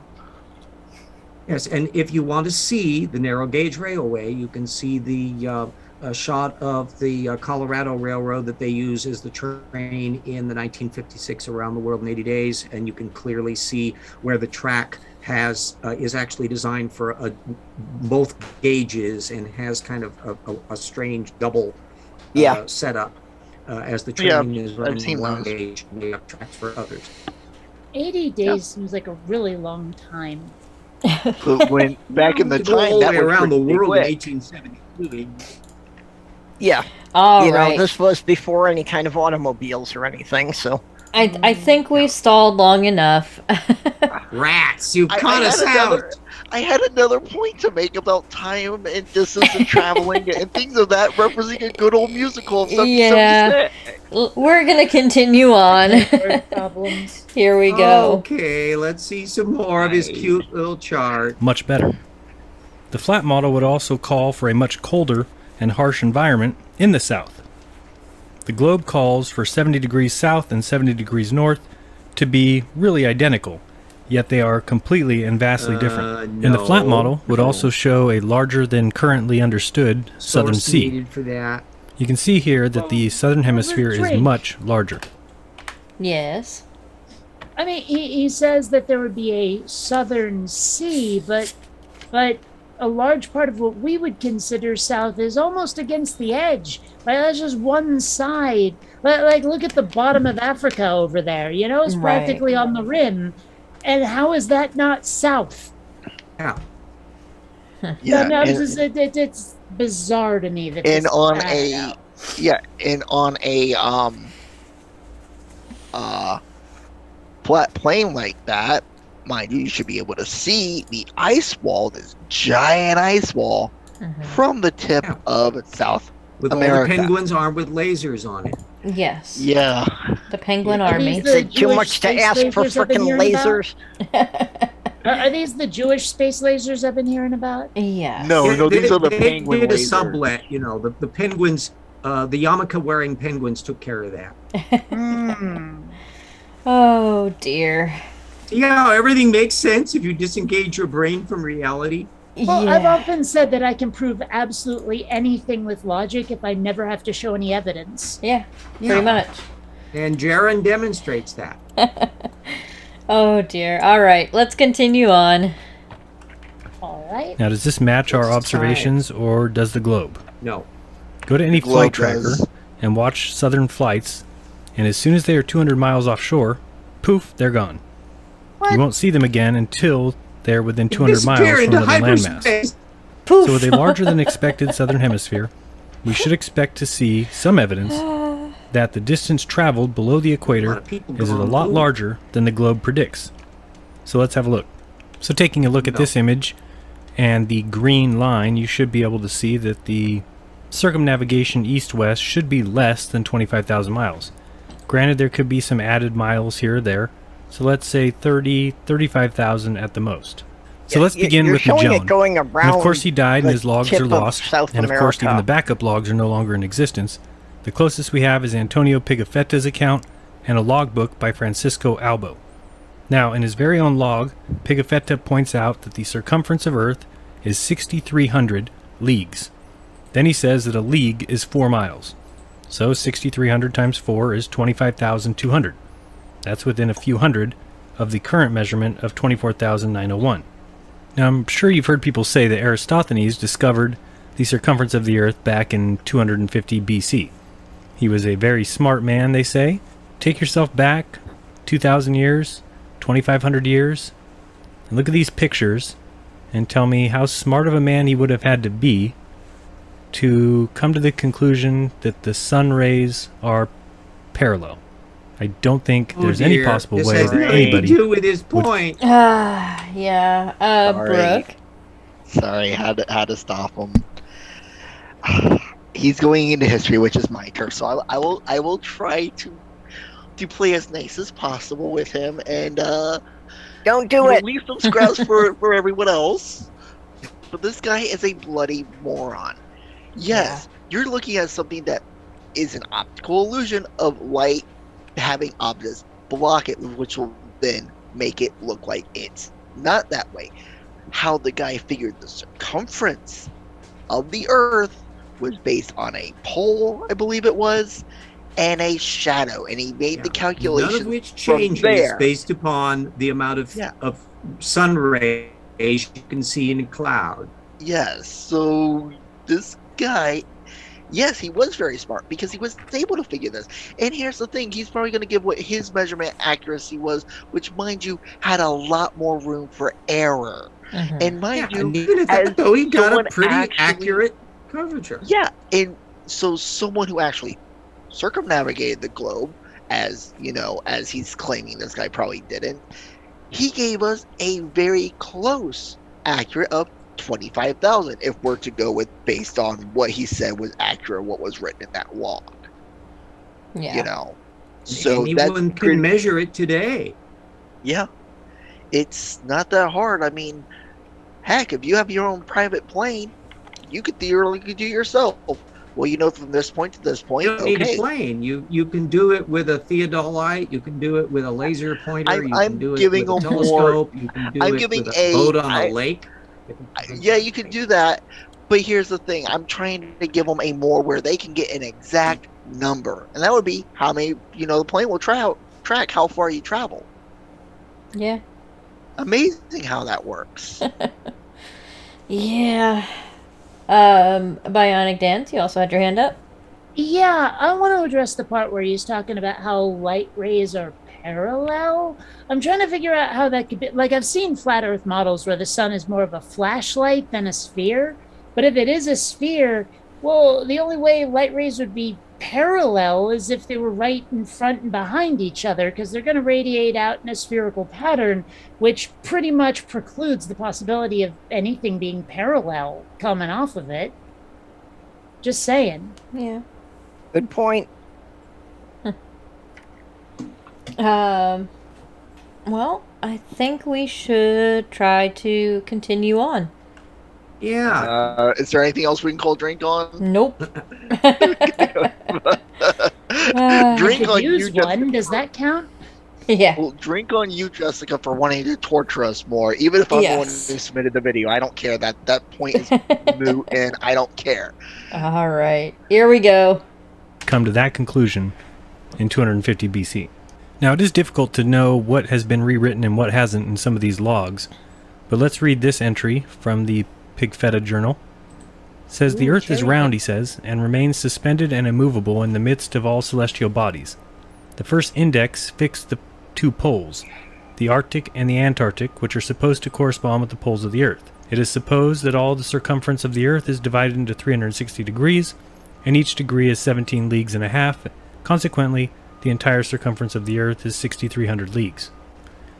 Yes, and if you want to see the narrow gauge railway, you can see the shot of the Colorado Railroad that they use as the train in the 1956 Around the World in 80 Days, and you can clearly see where the track is actually designed for both gauges and has kind of a strange double setup as the train is running on one gauge and they have tracks for others. 80 days seems like a really long time. But when back in the To go time, all the that way was around the pretty world in quick. 1873. Yeah, All you right. know, this was before any kind of automobiles or anything, so. I think we've stalled long enough. Rats, you caught us out. I had another point to make about time and distance and traveling and things of that, referencing a good old musical of 1776. We're gonna continue on. Word problems. Here we go. Okay, let's see some more of his cute little chart. Much better. The flat model would also call for a much colder and harsh environment in the south. The globe calls for 70 degrees south and 70 degrees north to be really identical, yet they are completely and vastly different. And the flat model would also show a larger than currently understood southern Source sea. needed for that. You can see here that the southern hemisphere is drink. much larger. Yes. I mean, he says that there would be a southern sea, but a large part of what we would consider south is almost against the edge. Like, that's just one side. Like, look at the bottom of Africa over there. You know, it's Right. practically on the rim. And how is that not south? Yeah. Yeah, No, and- it's bizarre to me that and this on bad a out. and on a flat plane like that, mind you should be able to see the ice wall, this giant ice wall, from the tip Yeah. of South With all America. the penguins armed with lasers on it. Yes. Yeah. The Penguin Are Army. these Is the it too Jewish much to space ask for lasers I've been frickin' hearing about? lasers? Are these the Jewish space lasers I've been hearing about? Yes. No, Yeah, these are the they penguin did a lasers. sublet, you know, the penguins, the yarmulke wearing penguins took care of that. Oh dear. See how everything makes sense if you disengage your brain from reality? Well, yeah. I've often said that I can prove absolutely anything with logic if I never have to show any evidence. Yeah. Yeah. Pretty much. And Jaren demonstrates that. Oh dear. All right. Let's continue on. All right. Now, does this match our It's observations or does the globe? No. Go to any Globe flight tracker does. and watch southern flights, and as soon as they are 200 miles offshore, poof, they're gone. You won't see them again until they're within 200 miles Disappear from into another landmass. hyperspace. Poof. So with a larger than expected southern hemisphere, we should expect to see some evidence that the distance traveled below the A equator lot of people is a going, lot "Ooh." larger than the globe predicts. So let's have a look. So taking a look at No. this image and the green line, you should be able to see that the circumnavigation east-west should be less than 25,000 miles. Granted, there could be some added miles here or there, so let's say 30, 35,000 at the most. So Yeah, let's begin you're with showing Magellan. it going And around. of course he died and the his logs tip are of lost, South and of course even the America. backup logs are no longer in existence. The closest we have is Antonio Pigafetta's account and a logbook by Francisco Albo. Now, in his very own log, Pigafetta points out that the circumference of Earth is 6,300 leagues. Then he says that a league is 4 miles. So 6,300 times 4 is 25,200. That's within a few hundred of the current measurement of 24,901. Now, I'm sure you've heard people say that Eratosthenes discovered the circumference of the Earth back in 250 BC. He was a very smart man, they say, take yourself back 2,000 years, 2,500 years, and look at these pictures and tell me how smart of a man he would have had to be to come to the conclusion that the sun rays are parallel. I don't think there's any possible this way has that nothing anybody to do with his point. Yeah. Sorry. Brooke. Sorry, had to stop him. He's going into history, which is my turf, so I will try to play as nice as possible with him and Don't do it. leave some scraps for everyone else. But this guy is a bloody moron. Yes, you're looking at something that is an optical illusion of light having objects block it, which will then make it look like it's not that way. How the guy figured the circumference of the Earth was based on a pole, I believe it was, and a shadow, and he made the calculation. None of which changes based upon the amount of sun rays you can see in a cloud. Yes, so this guy, yes, he was very smart because he was able to figure this. And here's the thing, he's probably going to give what his measurement accuracy was, which, mind you, had a lot more room for error. Mm-hmm. And mind you, and even at that, though, he got a someone pretty actually- accurate curvature. Yeah, and so someone who actually circumnavigated the globe, as you know, as he's claiming this guy probably didn't, he gave us a very close accurate of 25,000 if we're to go with based on what he said was accurate, what was written in that log. Yeah. You know, so anyone that's can measure it today. Yeah, it's not that hard. I mean, heck, if you have your own private plane, you could theoretically do it yourself. Well, you know, from this point to this point, You don't need a plane. You can do it with a theodolite. You can do it with a laser pointer. You I'm can do it giving with a them more- telescope. You can do I'm it giving with a boat on a lake. Yeah, you can do that. But here's the thing. I'm trying to give them a more where they can get an exact number. And that would be how many, the plane will track how far you travel. Yeah. Amazing how that works. Yeah. Bionic Dance, you also had your hand up? Yeah, I want to address the part where he's talking about how light rays are parallel. I'm trying to figure out how that could be. Like, I've seen flat Earth models where the sun is more of a flashlight than a sphere. But if it is a sphere, well, the only way light rays would be parallel is if they were right in front and behind each other, because they're going to radiate out in a spherical pattern, which pretty much precludes the possibility of anything being parallel coming off of it. Just saying. Yeah. Good point. Well, I think we should try to continue on. Yeah. Is there anything else we can call drink on? Nope. Drink Could on use you, Jessica. one. Does that count? Yeah. Well, drink on you, Jessica, for wanting to torture us more. Even if I'm the one who Yes. submitted the video, I don't care. That point is moot, and I don't care. All right. Here we go. Come to that conclusion in 250 BC. Now, it is difficult to know what has been rewritten and what hasn't in some of these logs, but let's read this entry from the Pigfetta Journal. It says, "The Earth is round," he says, "and remains suspended and immovable in the midst of all celestial bodies. The first index fixed the two poles, the Arctic and the Antarctic, which are supposed to correspond with the poles of the Earth. It is supposed that all the circumference of the Earth is divided into 360 degrees, and each degree is 17 leagues and a half. Consequently, the entire circumference of the Earth is 6,300 leagues."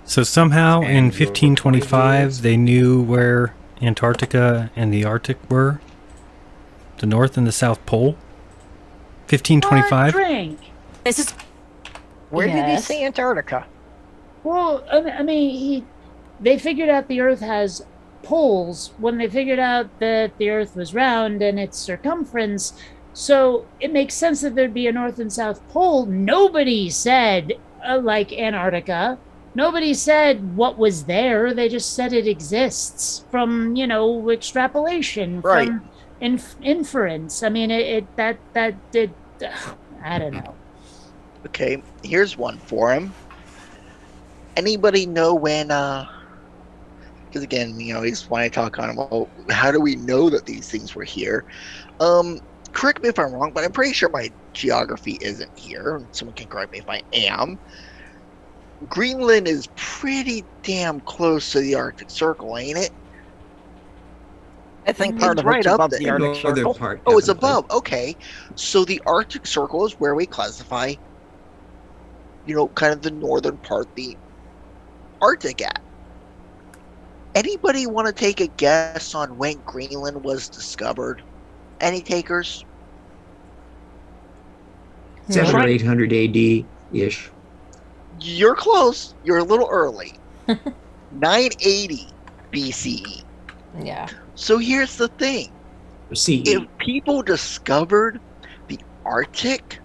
So somehow in 1525 they knew where Antarctica and the Arctic were, the North and the South Pole. 1525. Drink. Where did he Yes. see Antarctica? Well, I mean, they figured out the Earth has poles when they figured out that the Earth was round and its circumference. So it makes sense that there'd be a North and South Pole. Nobody said, like Antarctica. Nobody said what was there. They just said it exists from, extrapolation, Right. from inference. I mean, that did. I don't know. Okay, here's one for him. Anybody know when, because again, he's wanting to talk on him, well, how do we know that these things were here? correct me if I'm wrong, but I'm pretty sure my geography isn't here. Someone can correct me if I am. Greenland is pretty damn close to the Arctic Circle, ain't it? I think part It's of right it's up above there. the Arctic Circle. Part, Oh, it's definitely. above. Okay. So the Arctic Circle is where we classify, kind of the northern part, the Arctic at. Anybody want to take a guess on when Greenland was discovered? Any takers? 700 or Right. 800 AD ish. You're close. You're a little early. 980 BCE. Yeah. So here's the thing. CE. If people discovered the Arctic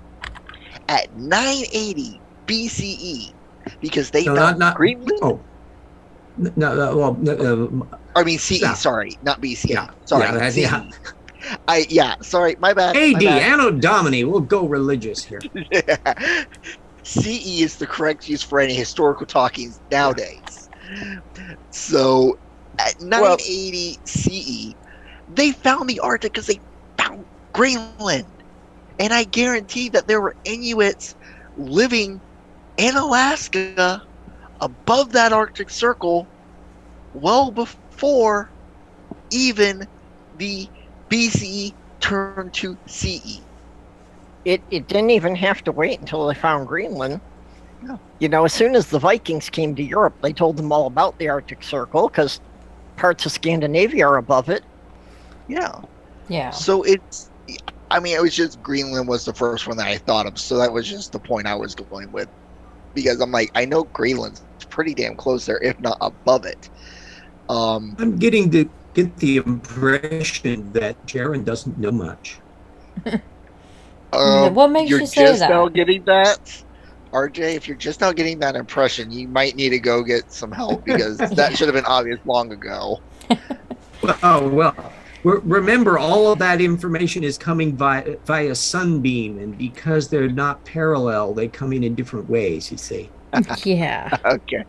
at 980 BCE because they No, found not Greenland. Oh, no, I mean CE. Yeah. Sorry, not BCE. Yeah. Sorry, Yeah, CE. yeah. Sorry, my bad. AD, my bad. Anno Domini. We'll go religious here. CE is the correct use for any historical talkings nowadays. So at 980 CE, they found the Arctic because they found Greenland. And I guarantee that there were Inuits living in Alaska above that Arctic Circle well before even the BCE turned to CE. It didn't even have to wait until they found Greenland. No. As soon as the Vikings came to Europe, they told them all about the Arctic Circle because parts of Scandinavia are above it. Yeah. Yeah. So it was just Greenland was the first one that I thought of. So that was just the point I was going with. Because I'm like, I know Greenland's pretty damn close there, if not above it. I'm getting to get the impression that Jaron doesn't know much. What makes you're you say just that? now getting that? RJ, if you're just now getting that impression, you might need to go get some help because that should have been obvious long ago. Remember, all of that information is coming via sunbeam, and because they're not parallel, they come in different ways, you see. Yeah. Okay.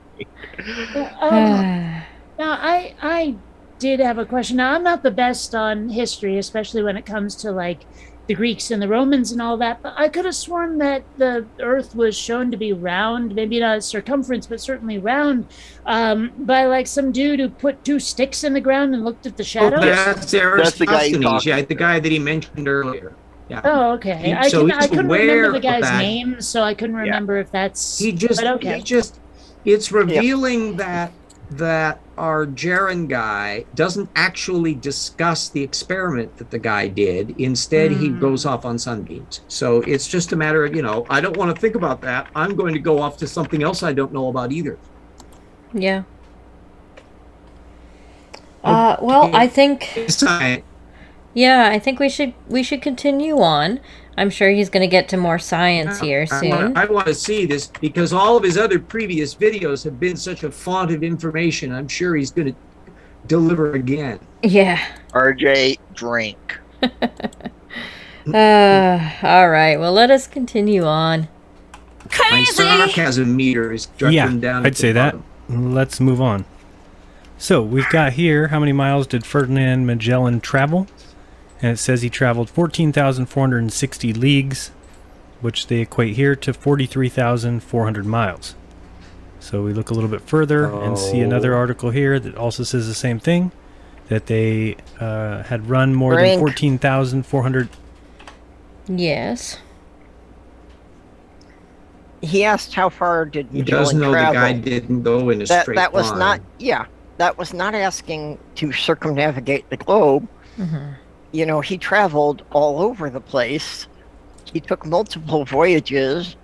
Now, I did have a question. Now, I'm not the best on history, especially when it comes to like the Greeks and the Romans and all that, but I could have sworn that the Earth was shown to be round, maybe not circumference, but certainly round, by like some dude who put two sticks in the ground and looked at the shadows. That's That's the guy he's Eratosthenes, talking the guy that he mentioned earlier. Yeah. Oh, okay. I So he's couldn't aware remember the of guy's that. name, so I couldn't remember if that's. It's revealing that our Jaron guy doesn't actually discuss the experiment that the guy did. Instead, he goes off on sunbeams. So it's just a matter of, I don't want to think about that. I'm going to go off to something else I don't know about either. Yeah. Well, I think. Yeah, I think we should continue on. I'm sure he's going to get to more science here soon. I want to see this because all of his other previous videos have been such a font of information. I'm sure he's going to deliver again. Yeah. RJ, drink. All right. Well, let us continue on. My sarcasm meter is dropping down. I'd say that. Let's move on. So we've got here, how many miles did Ferdinand Magellan travel? And it says he traveled 14,460 leagues, which they equate here to 43,400 miles. So we look a little bit further and see another article here that also says the same thing, that they had run more than 14,400. Yes. He asked how far did He does Magellan know travel. the guy didn't go in a straight That was line. that was not asking to circumnavigate the globe. Mm-hmm. He traveled all over the place. He took multiple voyages.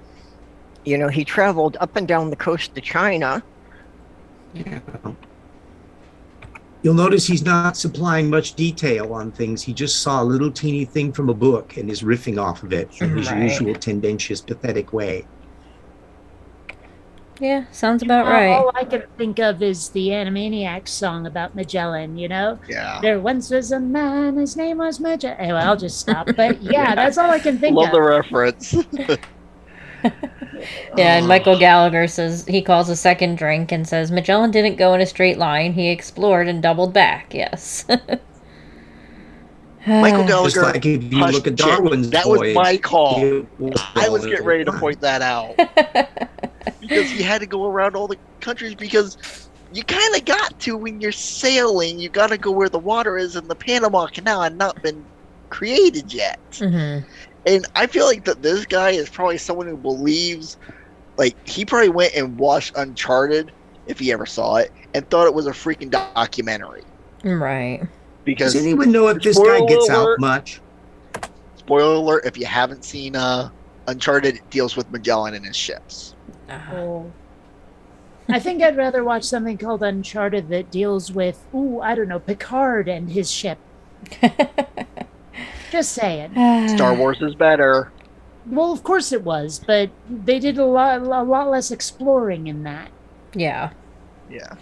He traveled up and down the coast of China. Yeah. You'll notice he's not supplying much detail on things. He just saw a little teeny thing from a book and is riffing off of it in his Right. usual tendentious, pathetic way. Yeah, sounds about right. All I can think of is the Animaniacs song about Magellan, Yeah. There once was a man, his name was Magellan. Anyway, I'll just stop. But yeah, that's all I can think Love of. the reference. Yeah, and Michael Gallagher says he calls a second drink and says Magellan didn't go in a straight line. He explored and doubled back. Yes. Michael Just Gallagher. like if you hush look at shit. Darwin's That was voyage, my call. it was I was all getting ready to fine. point that out because he had to go around all the countries because you kind of got to when you're sailing. You got to go where the water is, and the Panama Canal had not been created yet. Mm-hmm. And I feel like that this guy is probably someone who believes, like, he probably went and watched Uncharted, if he ever saw it, and thought it was a freaking documentary. Right. Because, Does anyone know if this guy spoiler gets out alert. much? spoiler alert, if you haven't seen Uncharted, it deals with Magellan and his ships. Oh. I think I'd rather watch something called Uncharted that deals with, I don't know, Picard and his ship. Just saying. Star Wars is better. Well, of course it was, but they did a lot less exploring in that. Yeah. Yeah.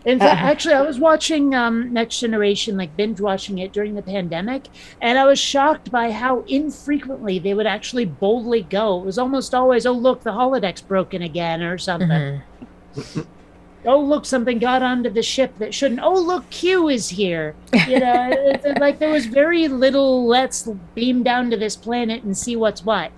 In fact, actually, I was watching Next Generation, like binge watching it during the pandemic, and I was shocked by how infrequently they would actually boldly go. It was almost always, oh, look, the holodeck's broken again or something. Mm-hmm. Oh, look, something got onto the ship that shouldn't. Oh, look, Q is here. You know, it's like there was very little, let's beam down to this planet and see what's what.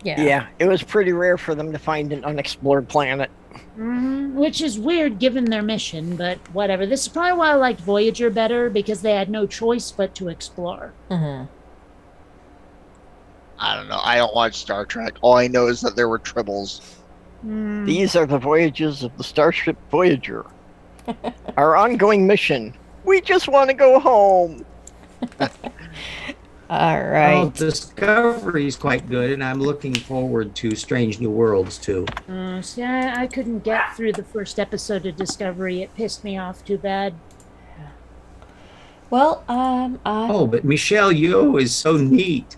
Yeah. Yeah, it was pretty rare for them to find an unexplored planet. Which is weird given their mission, but whatever. This is probably why I liked Voyager better, because they had no choice but to explore. Mm-hmm. I don't know. I don't watch Star Trek. All I know is that there were tribbles. These are the voyages of the Starship Voyager. Our ongoing mission. We just want to go home. All Well, right. Discovery's quite good, and I'm looking forward to Strange New Worlds too. See, I couldn't get through the first episode of Discovery. It pissed me off too bad. Well, Oh, but Michelle Yeoh is so neat.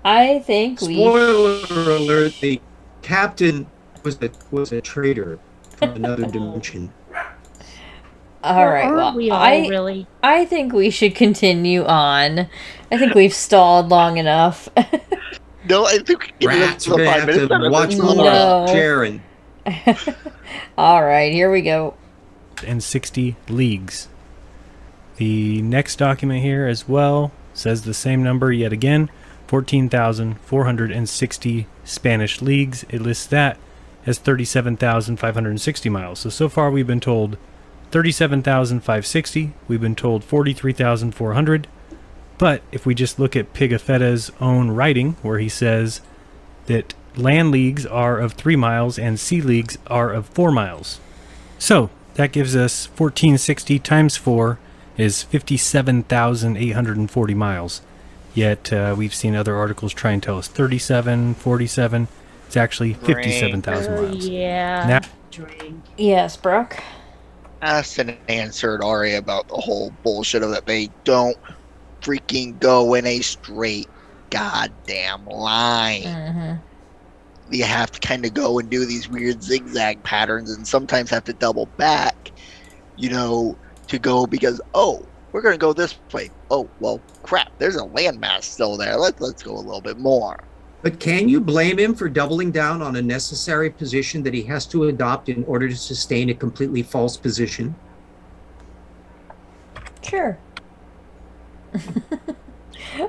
I think we. Spoiler alert: the captain was a traitor from another dimension. All right. Aren't Well, we all really? I think we should continue on. I think we've stalled long enough. No, I think we can get Rats, to we're the gonna 5 have minutes. to limit. watch more No. Sharon. All right, here we go. And 60 leagues. The next document here as well says the same number yet again, 14,460 Spanish leagues. It lists that as 37,560 miles. So far we've been told 37,560. We've been told 43,400. But if we just look at Pigafetta's own writing, where he says that land leagues are of 3 miles and sea leagues are of 4 miles. So that gives us 1460 times 4 is 57,840 miles. Yet we've seen other articles try and tell us 37, 47. It's actually 57,000 miles. Yeah. Now- Drink. Yes, Brooke. Asked and answered Ari about the whole bullshit of that they don't freaking go in a straight goddamn line. Mm-hmm. You have to kind of go and do these weird zigzag patterns and sometimes have to double back, to go because, oh, we're going to go this way. Oh, well, crap, there's a landmass still there. Let's go a little bit more. But can you blame him for doubling down on a necessary position that he has to adopt in order to sustain a completely false position? Sure. Bionic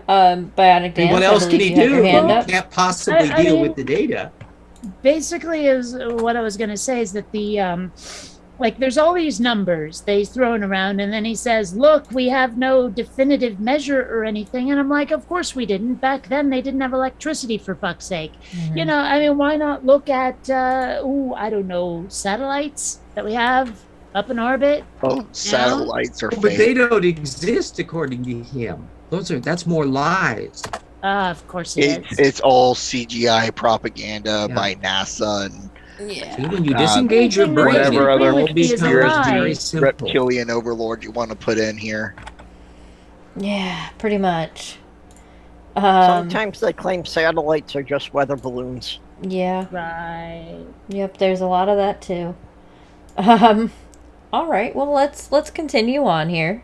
I mean, Dance, what I else can believe he you have do? your hand He up. can't possibly I deal mean- with the data. Basically, is what I was going to say is that the there's all these numbers they thrown around, and then he says, "Look, we have no definitive measure or anything." And I'm like, "Of course we didn't. Back then, they didn't have electricity, for fuck's sake." Mm-hmm. Why not look at I don't know, satellites that we have up in orbit? Oh, satellites are But they fake. don't exist according to him. That's more lies. Of course it is. It's all CGI propaganda Yeah. by NASA and Yeah. See, when you God. disengage your brain, Whatever it other all conspiracy is a becomes lie. very simple. reptilian overlord you want to put in here. Yeah, pretty much. Sometimes they claim satellites are just weather balloons. Yeah. Right. Yep, there's a lot of that too. All right, well let's continue on here.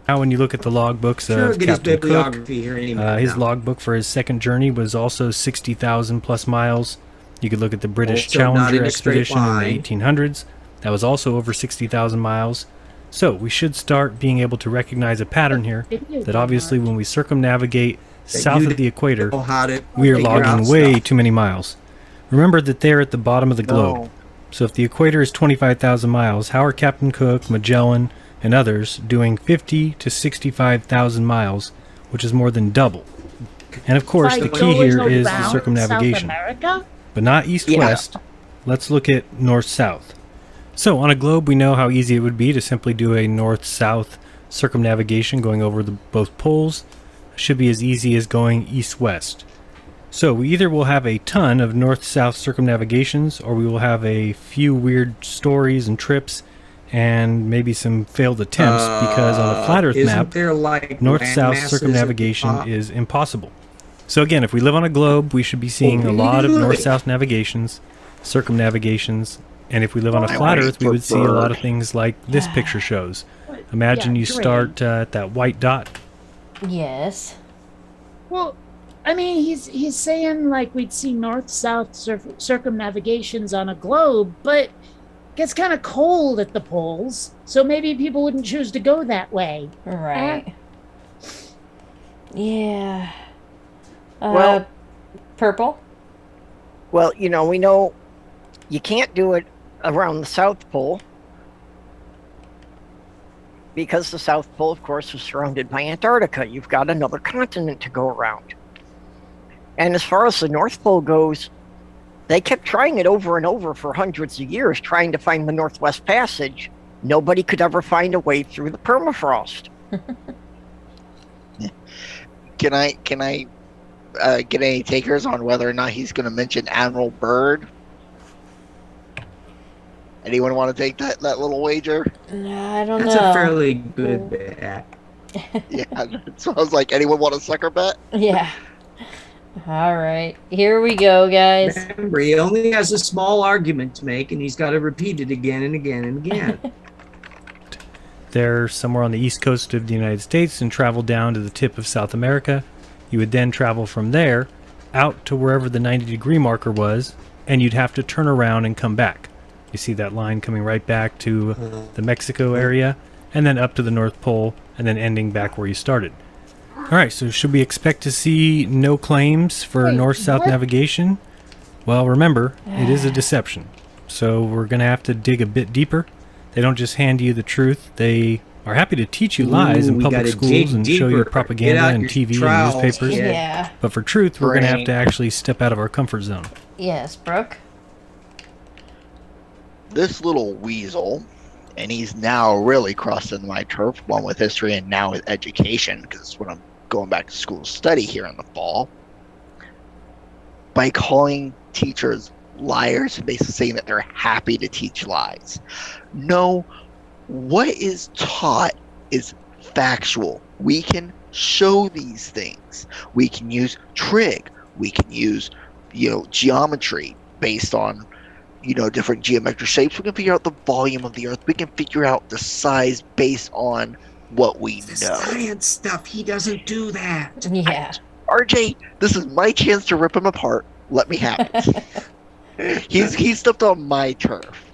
Now when you look at the logbooks Sure, of get his Captain Cook, bibliography here any minute his now. logbook for his second journey was also 60,000 plus miles. You could look at the British Also not Challenger in a straight expedition in line. the 1800s. That was also over 60,000 miles. So we should start being able to recognize a pattern here that obviously when we circumnavigate south of the equator, Know how to we are figure out logging way stuff. too many miles. Remember that they're at the bottom of the globe. No. So if the equator is 25,000 miles, how are Captain Cook, Magellan, and others doing 50 to 65,000 miles, which is more than double? And of course, By the key going here is the around circumnavigation. South America? But not east-west. Let's look at north-south. So on a globe, we know how easy it would be to simply do a north-south circumnavigation going over both poles. Should be as easy as going east-west. So we either will have a ton of north-south circumnavigations, or we will have a few weird stories and trips, and maybe some failed attempts, because on a flat Earth Isn't map, there like north-south landmasses at the circumnavigation top? is impossible. So again, if we live on a globe, we should be seeing a lot of really? north-south navigations, circumnavigations, and if we live on a flat Earth, we would see a lot of things like this picture shows. Imagine you great. start at that white dot. Yes. Well, I mean, he's saying like we'd see north-south circumnavigations on a globe, but it gets kind of cold at the poles, so maybe people wouldn't choose to go that way. Right. Yeah. Well- Purple? Well, we know you can't do it around the South Pole because the South Pole, of course, is surrounded by Antarctica. You've got another continent to go around. And as far as the North Pole goes, they kept trying it over and over for hundreds of years, trying to find the Northwest Passage. Nobody could ever find a way through the permafrost. Can I get any takers on whether or not he's going to mention Admiral Byrd? Anyone want to take that little wager? No, I don't That's know. a fairly good bet. Yeah, so I was like, anyone want a sucker bet? Yeah. All right. Here we go, guys. Remember, he only has a small argument to make, and he's got to repeat it again and again and again. They're somewhere on the east coast of the United States and travel down to the tip of South America. You would then travel from there out to wherever the 90-degree marker was, and you'd have to turn around and come back. You see that line coming right back to the Mexico area, and then up to the North Pole, and then ending back where you started. All right, so should we expect to see no claims for Wait, north-south what? navigation? Well, remember, it is a deception. So we're going to have to dig a bit deeper. They don't just hand you the truth. They are happy to teach you lies in Ooh, we public gotta schools dig and show you deeper. Get propaganda out and your TV trowels. and newspapers. Yeah. Yeah. But for truth, we're going to have Brain. to actually step out of our comfort zone. Yes, Brooke. This little weasel, and he's now really crossing my turf, one with history and now with education, because when I'm going back to school to study here in the fall, by calling teachers liars and basically saying that they're happy to teach lies. No, what is taught is factual. We can show these things. We can use trig. We can use, geometry based on, different geometric shapes. We can figure out the volume of the Earth. We can figure out the size based on what we The know. science stuff, he doesn't do that. Yeah. RJ, this is my chance to rip him apart. Let me have it. He's stepped on my turf.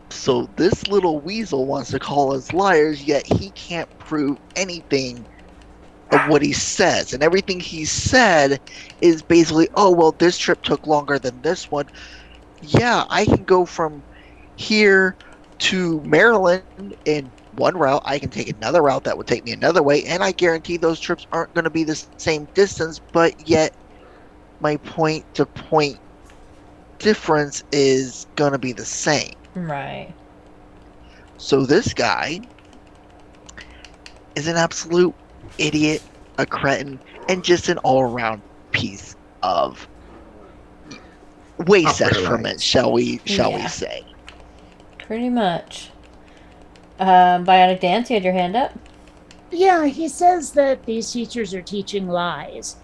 So this little weasel wants to call us liars, yet he can't prove anything of what he says. And everything he said is basically, oh, well, this trip took longer than this one. Yeah, I can go from here to Maryland in one route. I can take another route that would take me another way. And I guarantee those trips aren't going to be the same distance, but yet my point-to-point difference is going to be the same. Right. So this guy is an absolute idiot, a cretin, and just an all-around piece of waste Upper excrement, lights. shall we Yeah. say. Pretty much. Bionic Dance, you had your hand up? Yeah, he says that these teachers are teaching lies.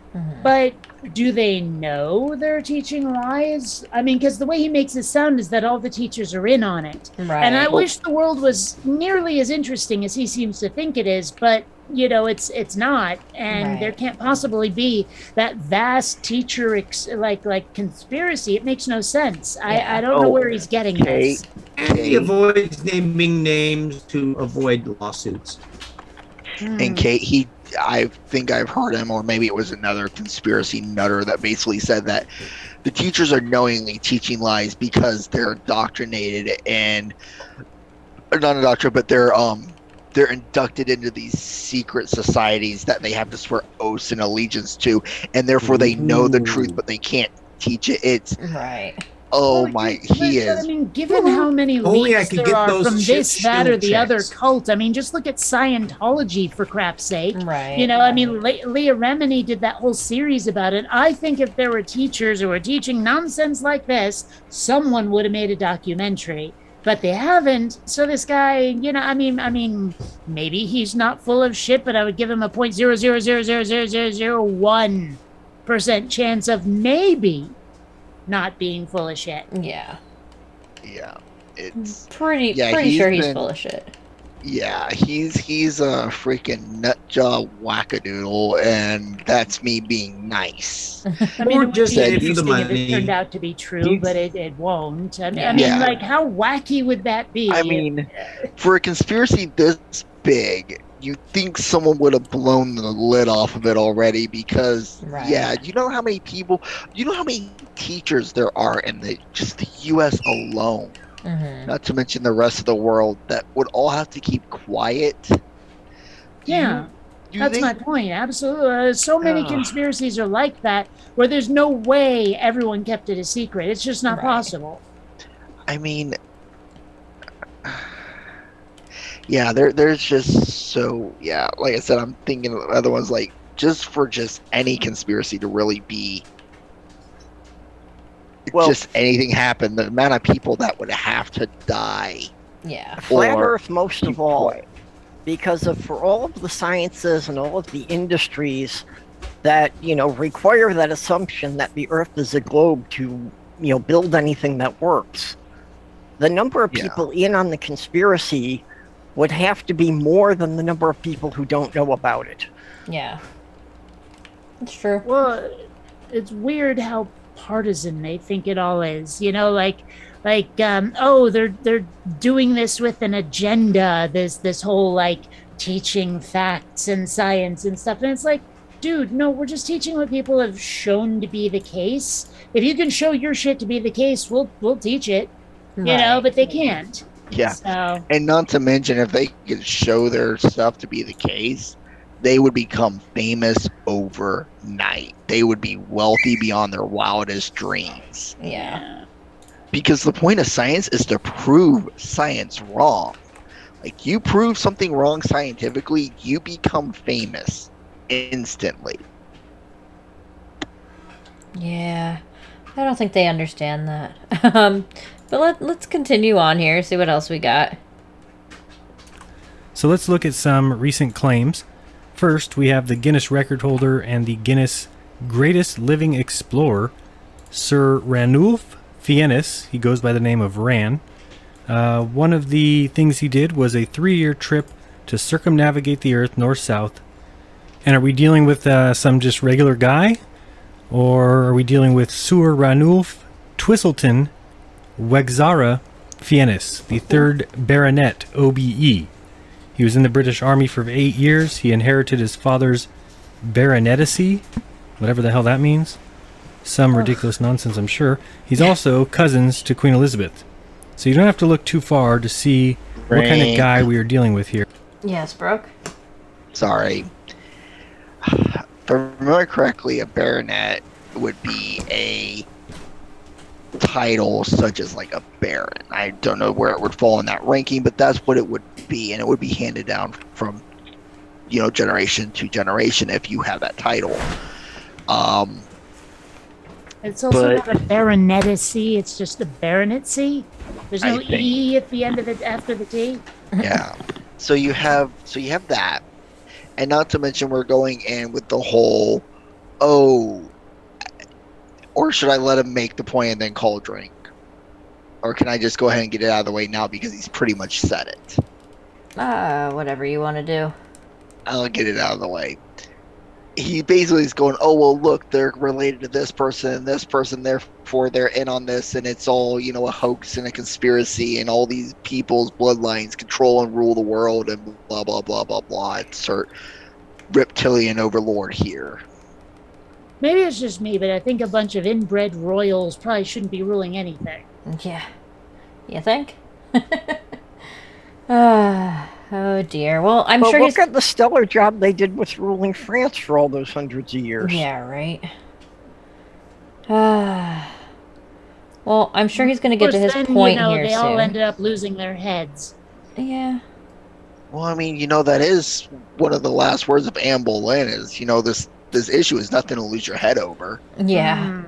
But do they know they're teaching lies? I mean, because the way he makes it sound is that all the teachers are in on it. Right. And I wish the world was nearly as interesting as he seems to think it is, but it's not, and Right. there can't possibly be that vast teacher like conspiracy. It makes no sense. Yeah. I don't know where he's getting this. And he avoids naming names to avoid lawsuits. And Kate, I think I've heard him, or maybe it was another conspiracy nutter that basically said that the teachers are knowingly teaching lies because they're indoctrinated and, or not indoctrinated, but they're inducted into these secret societies that they have to swear oaths and allegiance to, and therefore they know the truth, but they can't teach it. It's Right. oh Well, my, but, he I is. mean, given how many Only I leaks could there get are those from this, that, or the shield other checks. cult, I mean, just look at Scientology, for crap's sake. Right. You know, I mean, Leah Remini did that whole series about it. I think if there were teachers who were teaching nonsense like this, someone would have made a documentary. But they haven't. So this guy, you know, I mean, maybe he's not full of shit, but I would give him a 0.0000001% chance of maybe not being full of shit. Yeah. Yeah, it's Pretty Yeah, pretty he's sure he's been- full of shit. yeah, he's a freaking nutjaw wackadoodle, and that's me being nice. I mean, Or it would just be say for the interesting if it money. turned out to be true, He's- but it won't. I mean, Yeah. like, how wacky would that be? I mean, For a conspiracy this big, you think someone would have blown the lid off of it already because, Right. yeah, you know how many teachers there are in just the U.S. alone, Mm-hmm. not to mention the rest of the world, that would all have to keep quiet. yeah, You that's think- my point. Absolutely. So many Ugh. conspiracies are like that, where there's no way everyone kept it a secret. It's just not Right. possible. I mean, yeah, there's just so, yeah, like I said, I'm thinking of other ones, like just any conspiracy to really be Well- just anything happen, the amount of people that would have to die. Yeah. flat Or Earth most keep of all, quiet. because for all of the sciences and all of the industries that require that assumption that the Earth is a globe to build anything that works, the number of Yeah. people in on the conspiracy would have to be more than the number of people who don't know about it. Yeah. It's true. Well, it's weird how partisan they think it all is. You know, oh, they're doing this with an agenda. This whole like teaching facts and science and stuff, and it's like, dude, no, we're just teaching what people have shown to be the case. If you can show your shit to be the case, we'll teach it. You know, Right. but they can't. Yeah. So And not to mention, if they could show their stuff to be the case, they would become famous overnight. They would be wealthy beyond their wildest dreams. Yeah. Because the point of science is to prove science wrong. Like, you prove something wrong scientifically, you become famous instantly. Yeah. I don't think they understand that. But let's continue on here, see what else we got. So let's look at some recent claims. First, we have the Guinness record holder and the Guinness Greatest Living Explorer, Sir Ranulph Fiennes. He goes by the name of Ran. One of the things he did was a 3-year trip to circumnavigate the Earth north-south. And are we dealing with some just regular guy? Or are we dealing with Sir Ranulph Twistleton Wexara Fiennes, the 3rd Baronet, OBE? He was in the British Army for 8 years. He inherited his father's baronetcy, whatever the hell that means. Some ridiculous nonsense, I'm sure. He's also cousins to Queen Elizabeth. So you don't have to look too far to see what kind of Rank. guy we are dealing with here. Yes, Brooke. Sorry. If I remember correctly, a baronet would be a title such as like a baron. I don't know where it would fall in that ranking, but that's what it would be, and it would be handed down from generation to generation if you have that title. it's also But- not a baronetcy. It's just a baronetcy. There's I no think- e at the end of it after the t. Yeah. So you have that, and not to mention we're going in with the whole, or should I let him make the point and then call a drink, or can I just go ahead and get it out of the way now because he's pretty much said it? Whatever you want to do. I'll get it out of the way. he basically is going, oh, well, look, they're related to this person and this person, therefore they're in on this, and it's all, you know, a hoax and a conspiracy, and all these people's bloodlines control and rule the world, and blah, blah, blah, blah, blah. It's our reptilian overlord here. Maybe it's just me, but I think a bunch of inbred royals probably shouldn't be ruling anything. Yeah. You think? Oh dear. Well, I'm But sure look he's... at the stellar job they did with ruling France for all those hundreds of years. Yeah, right. Well, I'm sure he's going to get to his then, point you know, here they soon. all ended up losing their heads. Yeah. Well, I mean, you know, that is one of the last words of Anne Boleyn is, you know, this issue is nothing to lose your head over. Yeah.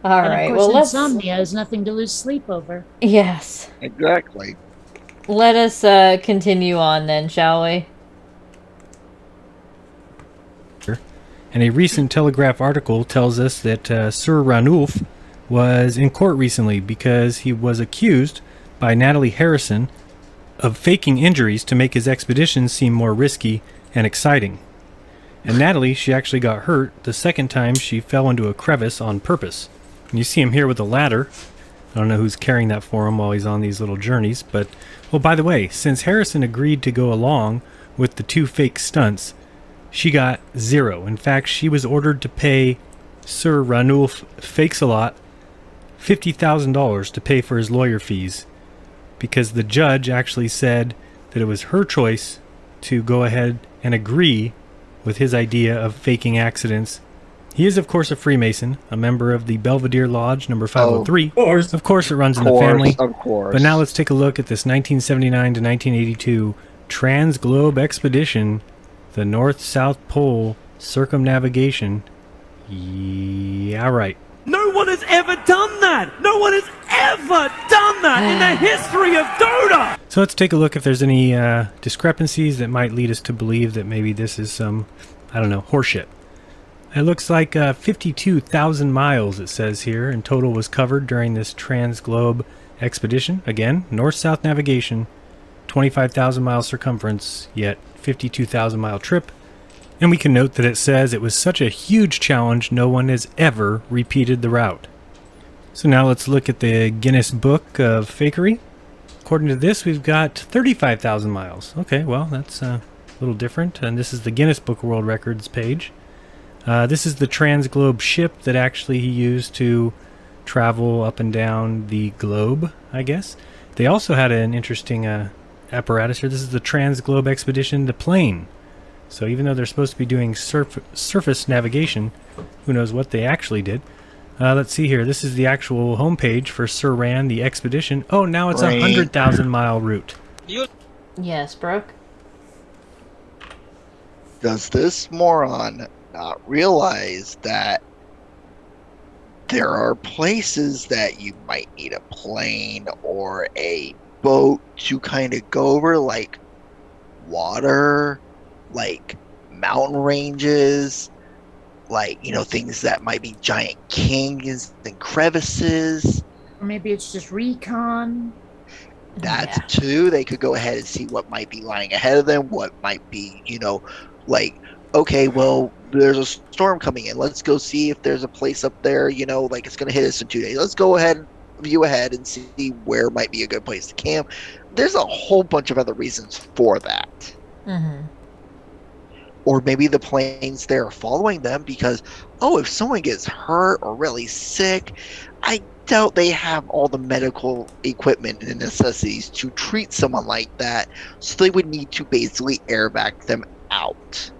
All And right. of course, Well, let's... insomnia is nothing to lose sleep over. Yes. Exactly. Let us continue on then, shall we? And a recent Telegraph article tells us that Sir Ranulf was in court recently because he was accused by Natalie Harrison of faking injuries to make his expedition seem more risky and exciting. And Natalie, she actually got hurt the second time she fell into a crevice on purpose. And you see him here with a ladder. I don't know who's carrying that for him while he's on these little journeys, but... Well, by the way, since Harrison agreed to go along with the 2 fake stunts, she got 0. In fact, she was ordered to pay Sir Ranulf Fakesalot $50,000 to pay for his lawyer fees, because the judge actually said that it was her choice to go ahead and agree with his idea of faking accidents. He is, of course, a Freemason, a member of the Belvedere Lodge number 503. Of course, it runs in the family. Of course. But now let's take a look at this 1979 to 1982 Trans-Globe Expedition, the North-South Pole Circumnavigation. Yeah, right. No one has ever done that! No one has ever done that in the history of Dota! So let's take a look if there's any discrepancies that might lead us to believe that maybe this is some, I don't know, horseshit. It looks like 52,000 miles, it says here, in total was covered during this Trans-Globe expedition. Again, north-south navigation, 25,000 mile circumference, yet 52,000 mile trip. And we can note that it says it was such a huge challenge no one has ever repeated the route. So now let's look at the Guinness Book of Fakery. According to this, we've got 35,000 miles. Okay, well, that's a little different. And this is the Guinness Book of World Records page. This is the Trans-Globe ship that actually he used to travel up and down the globe, I guess. They also had an interesting apparatus here. This is the Trans-Globe Expedition, the plane. So even though they're supposed to be doing surface navigation, who knows what they actually did. Let's see here. This is the actual homepage for Sir Ran, the expedition. Oh, now it's a 100,000 mile route. Yes, Brooke? Does this moron not realize that there are places that you might need a plane or a boat to kind of go over, like water, like mountain ranges, like, you know, things that might be giant canyons and crevices? Or maybe it's just recon. That's too. They could go ahead and see what might be lying ahead of them, what might be, you know, like, okay, well, there's a storm coming in. Let's go see if there's a place up there, you know, like it's going to hit us in 2 days. Let's go ahead and view ahead and see where might be a good place to camp. There's a whole bunch of other reasons for that. Mm-hmm. Or maybe the planes there are following them because, oh, if someone gets hurt or really sick, I doubt they have all the medical equipment and necessities to treat someone like that. So they would need to basically airback them out.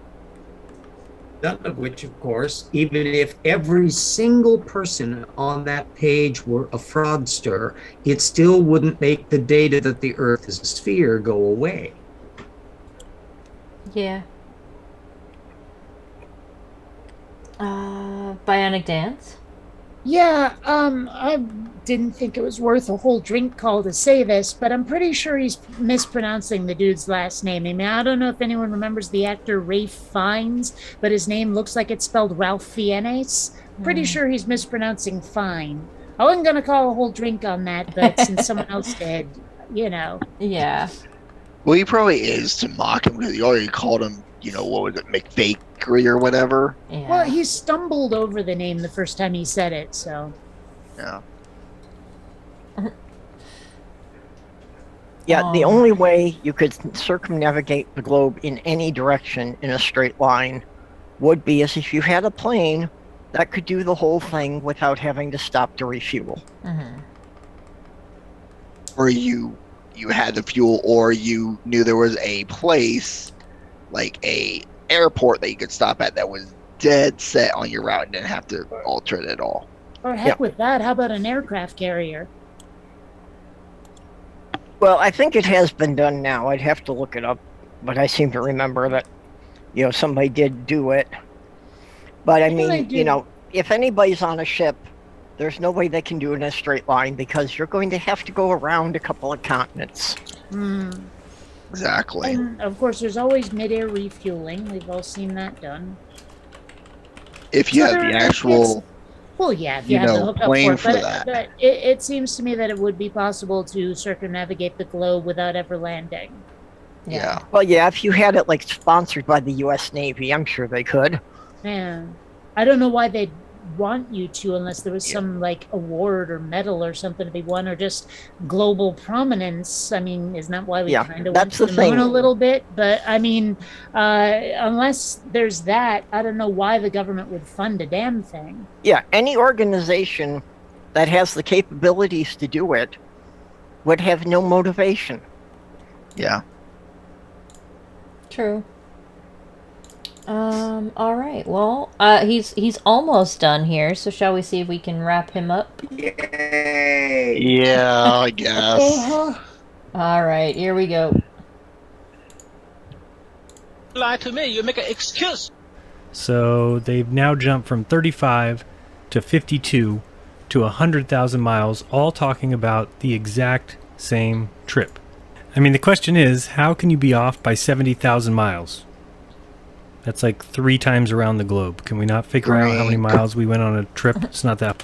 None of which, of course, even if every single person on that page were a fraudster, it still wouldn't make the data that the Earth is a sphere go away. Yeah. Bionic Dance? Yeah, I didn't think it was worth a whole drink call to say this, but I'm pretty sure he's mispronouncing the dude's last name. I mean, I don't know if anyone remembers the actor Ralph Fiennes, but his name looks like it's spelled Ralph Fiennes. Pretty sure he's mispronouncing fine. I wasn't going to call a whole drink on that, but since someone else did, you know. Yeah. Well, he probably is to mock him because he already called him what was it, McFakery or whatever. Yeah. Well, he stumbled over the name the first time he said it, so. Yeah. Yeah, the only way you could circumnavigate the globe in any direction in a straight line would be as if you had a plane that could do the whole thing without having to stop to refuel. Or you had the fuel, or you knew there was a place, like a airport that you could stop at that was dead set on your route and didn't have to alter it at all. Or heck with that, how about an aircraft carrier? Well, I think it has been done now. I'd have to look it up, but I seem to remember that, somebody did do it. But I mean, if anybody's on a ship, there's no way they can do it in a straight line because you're going to have to go around a couple of continents. Exactly. And of course, there's always mid-air refueling. We've all seen that done. If you have the actual... Well, yeah, if you have the hookup plane for it, for that. but it seems to me that it would be possible to circumnavigate the globe without ever landing. Yeah. Well, yeah, if you had it like sponsored by the U.S. Navy, I'm sure they could. Yeah. I don't know why they'd want you to unless there was some like award or medal or something to be won, or just global prominence. I mean, isn't that why we kind of went to the moon a little bit? But I mean, unless there's that, I don't know why the government would fund a damn thing. Yeah, any organization that has the capabilities to do it would have no motivation. Yeah. True. All right. Well, he's almost done here, so shall we see if we can wrap him up? Yay! Yeah, I guess. All right, here we go. Lie to me, you make an excuse. So they've now jumped from 35 to 52 to 100,000 miles, all talking about the exact same trip. I mean, the question is, how can you be off by 70,000 miles? That's like 3 times around the globe. Can we not figure out how many miles we went on a trip? It's not that.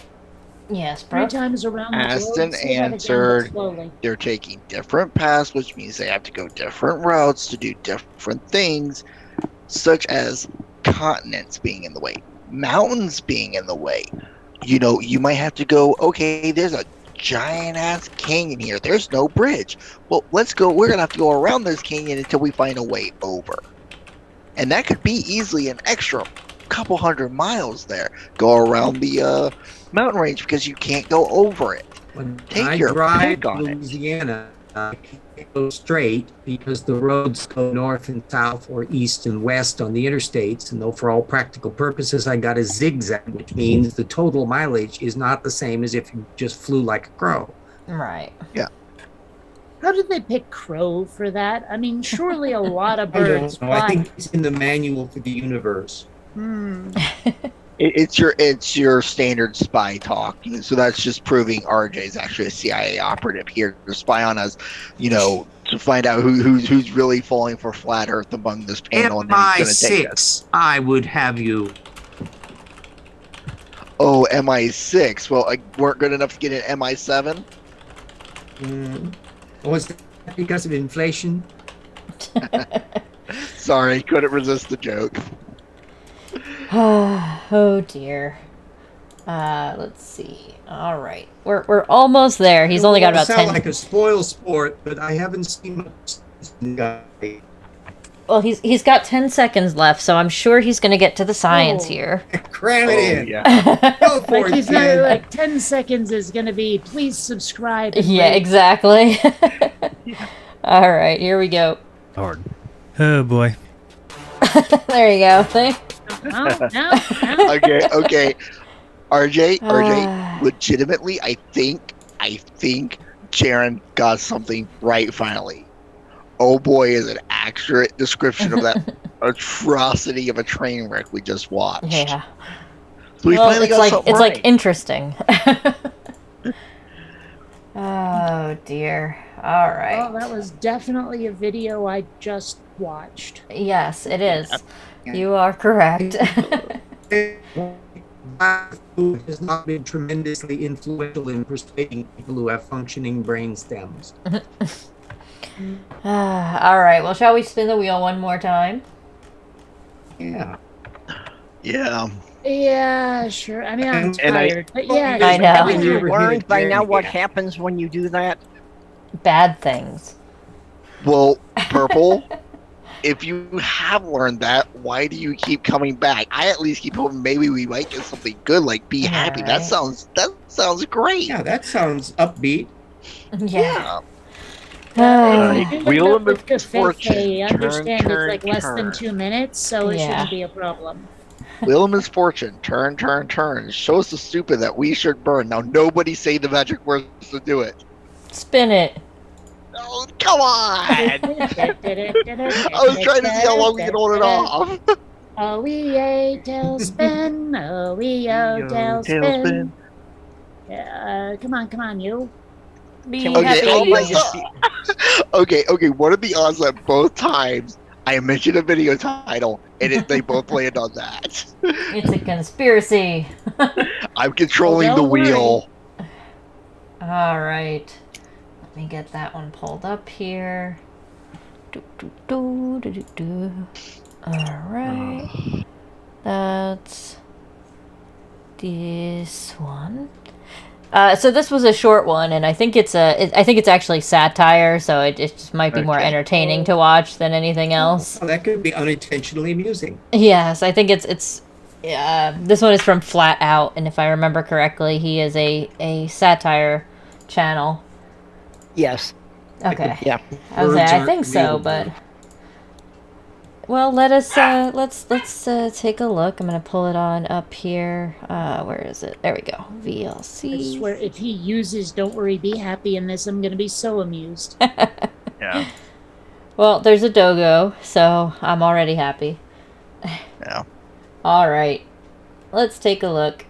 Yes, 3 times around the globe. Aston Say that again, but answered, slowly. they're taking different paths, which means they have to go different routes to do different things, such as continents being in the way, mountains being in the way. You might have to go, okay, there's a giant ass canyon here. There's no bridge. Well, let's go. We're going to have to go around this canyon until we find a way over. And that could be easily an extra couple hundred miles there. Go around the mountain range because you can't go over it. When Take I your drive pick on it. Louisiana, I can't go straight because the roads go north and south or east and west on the interstates. And though for all practical purposes, I got a zigzag, which means the total mileage is not the same as if you just flew like a crow. Right. Yeah. How did they pick crow for that? I mean, surely a lot of I don't birds know. fly. I think it's in the manual for the universe. It's your standard spy talk. So that's just proving RJ is actually a CIA operative here to spy on us, to find out who's really falling for flat Earth among this panel. And then he's going to take us. MI6, I would have you. Oh, MI6. Well, I weren't good enough to get an MI7. Was that because of inflation? Sorry, couldn't resist the joke. Oh dear. Let's see. All right, we're almost there. He's only got about 10. Sound like a spoil sport, but I haven't seen much. Well, he's got 10 seconds left, so I'm sure he's going to get to the science here. Cram it in. Yeah. Go for Like it, he's not kid. like 10 seconds is going to be, please subscribe. and Yeah, rate." exactly. All right, here we go. Hard. Oh boy. There you go. No. Okay. RJ, legitimately, I think Jaren got something right finally. Oh boy, is an accurate description of that atrocity of a train wreck we just watched. Yeah. So we finally got something it's right. like interesting. Oh dear. All right. Well, that was definitely a video I just watched. Yes, it is. You are correct. Has not been tremendously influential in persuading people who have functioning brain stems. All right. Well, shall we spin the wheel one more time? Yeah. Yeah. Yeah, sure. I mean, I'm And tired, but yeah. I know. Haven't you Never hit learned a by now what jam. happens when you do that? Bad things. Well, Purple, if you have learned that, why do you keep coming back? I at least keep hoping maybe we might get something good, like be Yeah, happy. right. That sounds great. Yeah, that sounds upbeat. Yeah. Right. If you Wheel end of up with Misfortune. Cafefe, understand Turn, it's like less than turn. 2 minutes, so it Yeah. shouldn't be a problem. Wheel of Misfortune. Turn, turn, turn. Show us the stupid that we should burn. Now, nobody say the magic words to do it. Spin it. Oh, come on! I was trying to see how long we can hold it off. O-E-A, tailspin. O-E-O, tailspin. Come on, you. Be Can we happy. just all oh my like just Okay. What are the odds that both times I mentioned a video title and they both landed on that? It's a conspiracy. I'm controlling the don't worry. wheel. All right. Let me get that one pulled up here. All right. That's this one. So this was a short one, and I think it's actually satire, so it just might be more Okay. entertaining to watch than anything else. Oh, that could be unintentionally amusing. Yes, I think it's this one is from Flat Out, and if I remember correctly, he is a satire channel. Yes. Okay. Yeah. I was Words like, I aren't think so, real. but well, let's take a look. I'm gonna pull it on up here. Where is it? There we go. I VLC. swear, if he uses "Don't worry, be happy" in this, I'm gonna be so amused. Yeah. Well, there's a dogo, so I'm already happy. Yeah. All right, let's take a look.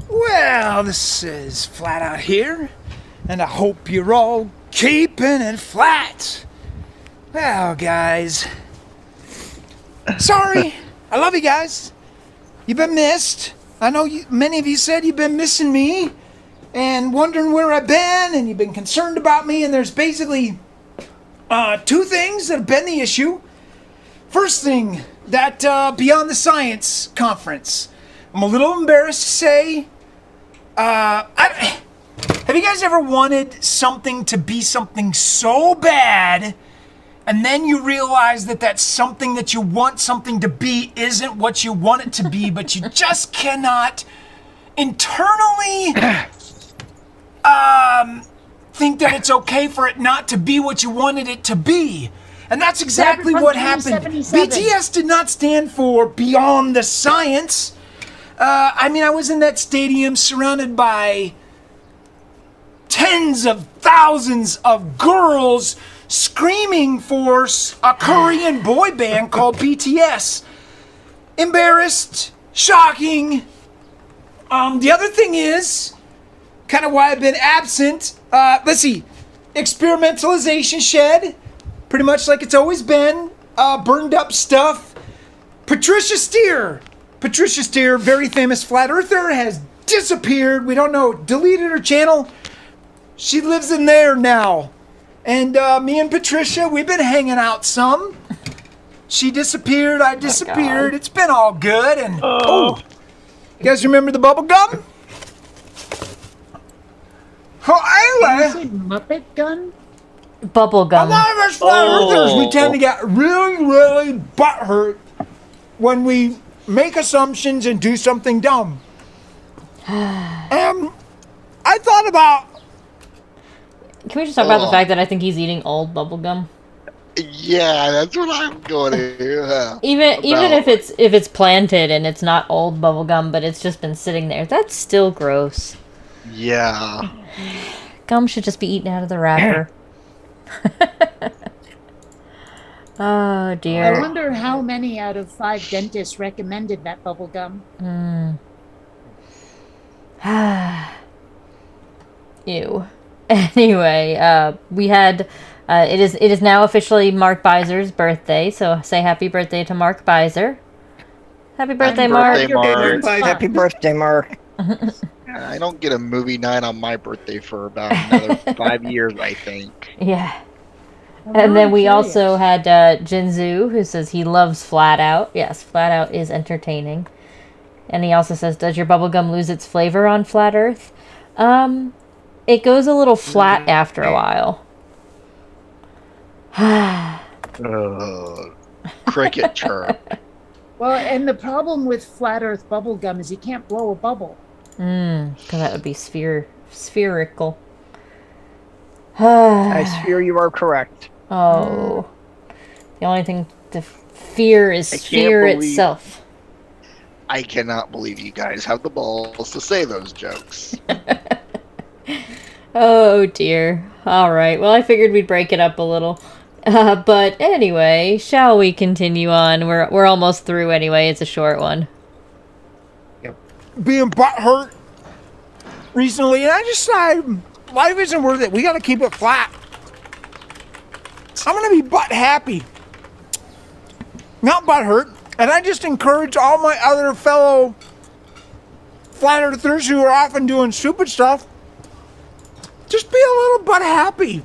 Well, this is Flat Out here, and I hope you're all keeping it flat. Well, guys, sorry. I love you guys. You've been missed. I know many of you said you've been missing me and wondering where I've been, and you've been concerned about me, and there's basically two things that have been the issue. First thing, that Beyond the Science conference. I'm a little embarrassed to say. Have you guys ever wanted something to be something so bad, and then you realize that that's something that you want something to be isn't what you want it to be, but you just cannot internally think that it's okay for it not to be what you wanted it to be? And that's exactly what happened. 77. BTS did not stand for Beyond the Science. I mean, I was in that stadium surrounded by tens of thousands of girls screaming for a Korean boy band called BTS. Embarrassed, shocking. The other thing is, kind of why I've been absent. Let's see, experimentalization shed, pretty much like it's always been. Burned up stuff. Patricia Steer, very famous flat earther, has disappeared. We don't know, deleted her channel. She lives in there now. And me and Patricia, we've been hanging out some. She disappeared, I disappeared. It's been all good. And oh, you guys remember the bubble gum? Oh, Did you anyway, say Muppet Gun? a Bubblegum. lot of us flat earthers, we tend to get really, really butthurt when we make assumptions and do something dumb. I thought about. Can we just talk about the fact that I think he's eating old bubblegum? Yeah, that's what I'm going to. Even if it's planted and it's not old bubblegum, but it's just been sitting there, that's still gross. Yeah. Gum should just be eaten out of the wrapper. Oh I dear. wonder how many out of 5 dentists recommended that bubble gum. Ew. Anyway, we had it is now officially Mark Beiser's birthday, so say happy birthday to Mark Beiser. Happy birthday, Mark. Birthday, Mark. Happy birthday, Mark. I don't get a movie night on my birthday for about another 5 years, I think. Yeah. And then we curious. also had Jinzu, who says he loves Flat Out. Yes, Flat Out is entertaining. And he also says, does your bubblegum lose its flavor on Flat Earth? It goes a little flat after a while. Cricket chirp. Well, and the problem with flat Earth bubblegum is you can't blow a bubble. Because that would be spherical. I fear you are correct. Oh. The only thing to fear is can't fear believe- itself. I cannot believe you guys have the balls to say those jokes. Oh dear. Alright, well I figured we'd break it up a little. But anyway, shall we continue on? We're almost through anyway, it's a short one. Being butthurt recently, and I just decided life isn't worth it. We got to keep it flat. I'm going to be butt happy, not butthurt. And I just encourage all my other fellow flat earthers who are often doing stupid stuff, just be a little butt happy.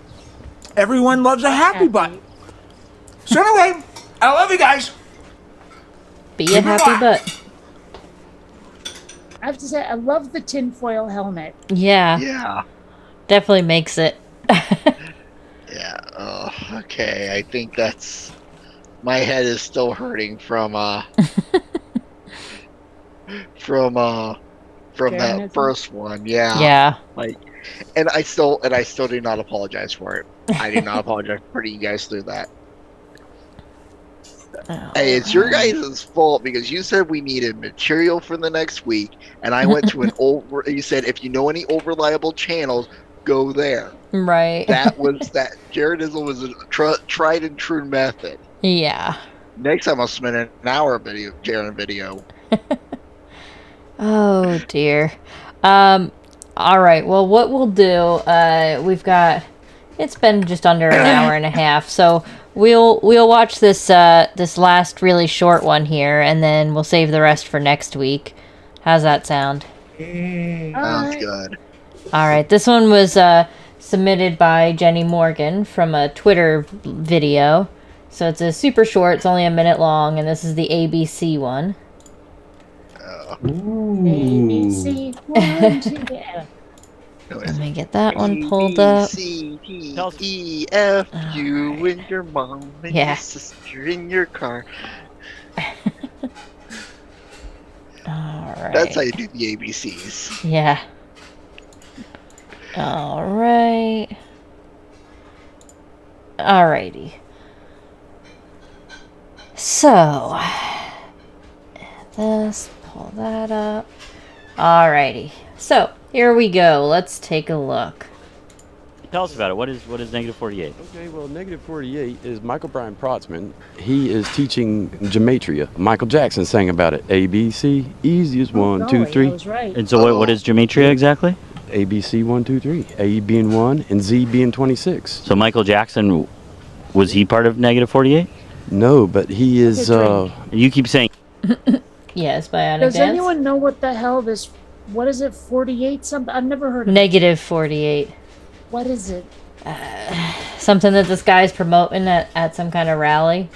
Everyone loves a happy butt. So anyway, I love you guys. Be a Keep it happy flat. butt. I have to say, I love the tinfoil helmet. Yeah, Yeah. definitely makes it. Yeah. Oh, okay. I think that's. My head is still hurting from from that Jainism? first one. Yeah. Yeah. Like, and I still do not apologize for it. I do not apologize for putting you guys through that. Hey, it's your guys' fault because you said we needed material for the next week, and I went to an you said if you know any old reliable channels, go there. Right. That Jaredism was a tried and true method. Yeah. Next time I'll spend an hour Jared video. Oh dear. All right. Well, what we'll do, it's been just under an hour and a half, so we'll watch this last really short one here, and then we'll save the rest for next week. How's that sound? Sounds good. All right. This one was submitted by Jenny Morgan from a Twitter video. So it's a super short. It's only a minute long, and this is the ABC one. ABC, 1, 2, yeah. Let me get that one pulled up. C, D, E, F, you and your mom and Yeah. your sister in your car. All right. That's how you do the ABCs. Yeah. All right. Alrighty. So, let's pull that up. Alrighty. So, here we go. Let's take a look. Tell us about it. What is negative 48? Okay, well, negative 48 is Michael Brian Protzman. He is teaching gematria. Michael Jackson sang about it. A, B, C, easiest one, two, three. I was right. And so what is gematria exactly? A, B, C, 1, 2, 3. A being 1 and Z being 26. So Michael Jackson, was he part of negative 48? No, but he is, You keep saying... Yes, Bionic Does Dance. anyone know what the hell this, what is it, 48 something? I've never heard of Negative 48. it. What is it? Something that this guy's promoting at some kind of rally.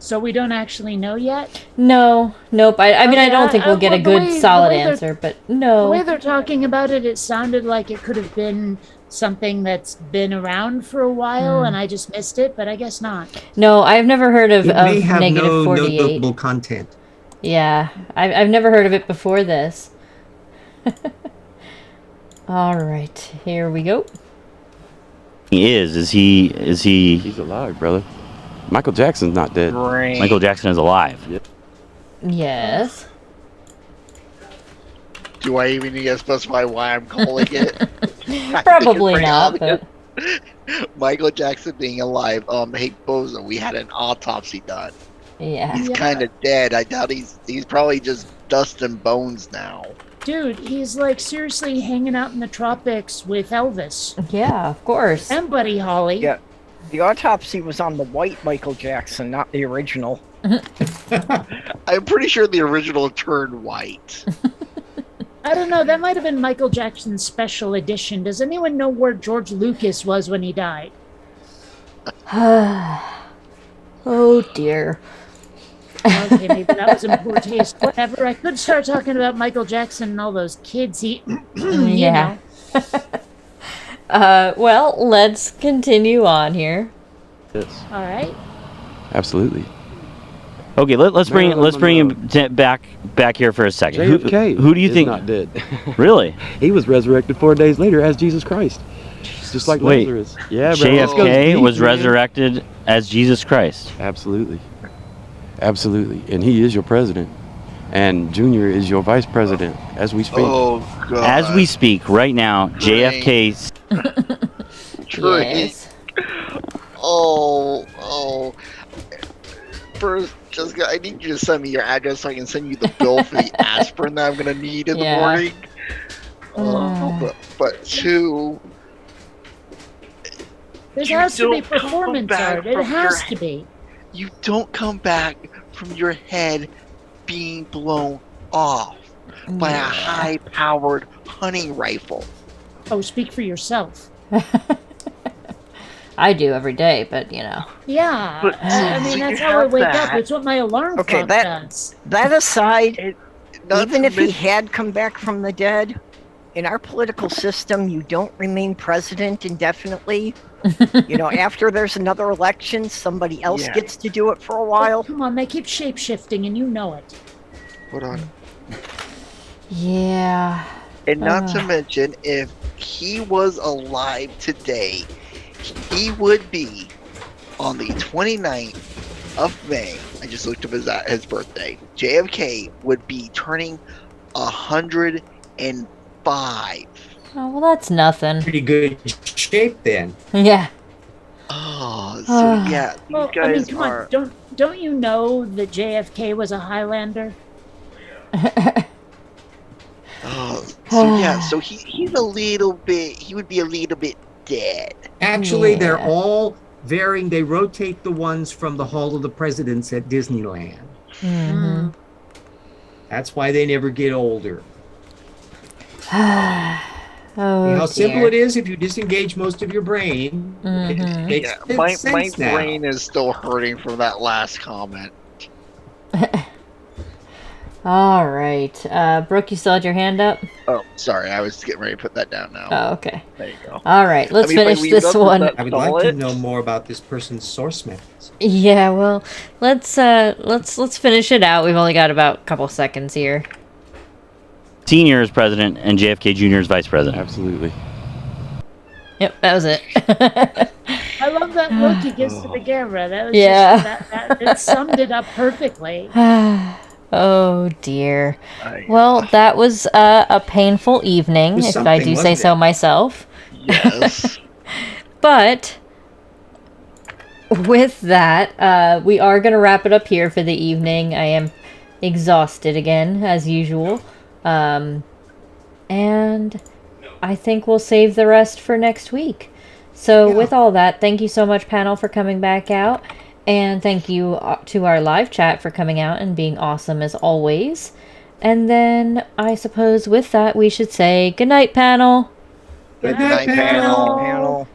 So we don't actually know yet? No, nope. I mean, I Okay, don't think we'll get a the good, way- solid the way they're- answer, but The no. way they're talking about it, it sounded like it could have been something that's been around for a while and I just missed it, but I guess not. No, I've never heard of It may have negative no 48. notable content. Yeah, I've never heard of it before this. All right, here we go. Is he... he's alive, brother. Michael Jackson's not dead. Michael Jackson is alive. Yep. Yes. Do I even need to specify why I'm calling it? Probably not, but Michael Jackson being alive. Hey Bozo, we had an autopsy done. yeah. He's kind of dead. I doubt he's probably just dust and bones now. Dude, he's like seriously hanging out in the tropics with Elvis. Yeah, of course. And Buddy Holly. Yeah. The autopsy was on the white Michael Jackson, not the original. I'm pretty sure the original turned white. I don't know, that might have been Michael Jackson's special edition. Does anyone know where George Lucas was when he died? Oh dear. Okay, maybe that was in poor taste. Whatever. I could start talking about Michael Jackson and all those kids he, Yeah. Well, let's continue on here. Yes. All right. Absolutely. Okay, let's bring him back here for a second. JFK Who do you think? Not dead. Really? He was resurrected 4 days later as Jesus Christ. Just like Wait, Lazarus. Yeah, bro. JFK was resurrected as Jesus Christ. Absolutely. Absolutely. And he is your president. And Junior is your vice president as we speak. Oh, God. As we speak right now, JFK. Yes. Oh. First, Jessica, I need you to send me your address so I can send you the bill for the aspirin that I'm going to need in the morning. But two... There has to be performance art. It has to be. You don't come back from your head being blown off by a high-powered hunting rifle. Oh, speak for yourself. I do every day, but you know. Yeah, But, I mean, so that's you how I have wake that. up. It's what my alarm clock does. That aside, Not even to if he mention- had come back from the dead, in our political system, you don't remain president indefinitely. You know, after there's another election, somebody else Yeah. gets to do it for a while. Come on, they keep shape-shifting, and you know it. Hold on. Yeah. And not to mention, if he was alive today, he would be on the 29th of May. I just looked up his birthday. JFK would be turning 105. Oh, well, that's nothing. Pretty good shape then. Yeah. Oh, so yeah, these Well, guys I mean, come are. on, don't you know that JFK was a Highlander? Oh, so yeah, so he's a little bit. He would be a little bit dead. Actually, they're all varying. They rotate the ones from the Hall of the Presidents at Disneyland. Mm-hmm. That's why they never get older. Oh, See how simple dear. it is if you disengage most of your brain. It makes Yeah, my sense now. brain is still hurting from that last comment. All right. Brooke, you still had your hand up? Oh, sorry, I was getting ready to put that down now. Oh, okay. There you go. All right, let's I mean, if I finish leave this it up, does one. that I would stall like to it? know more about this person's source methods. Yeah, well, let's finish it out. We've only got about a couple seconds here. Senior is president and JFK Jr. is vice president. Absolutely. Yep, that was it. I love that look he gives to the camera. That was Yeah. it summed it up perfectly. Oh dear. Well, that was a painful evening, was if I something, do say wasn't so it? myself. Yes. But with that, we are going to wrap it up here for the evening. I am exhausted again, as usual. And I think we'll save the rest for next week. So with all that, thank you so much, panel, for coming back out. And thank you to our live chat for coming out and being awesome as always. And then I suppose with that, we should say good night, panel. Good night, panel. Panel.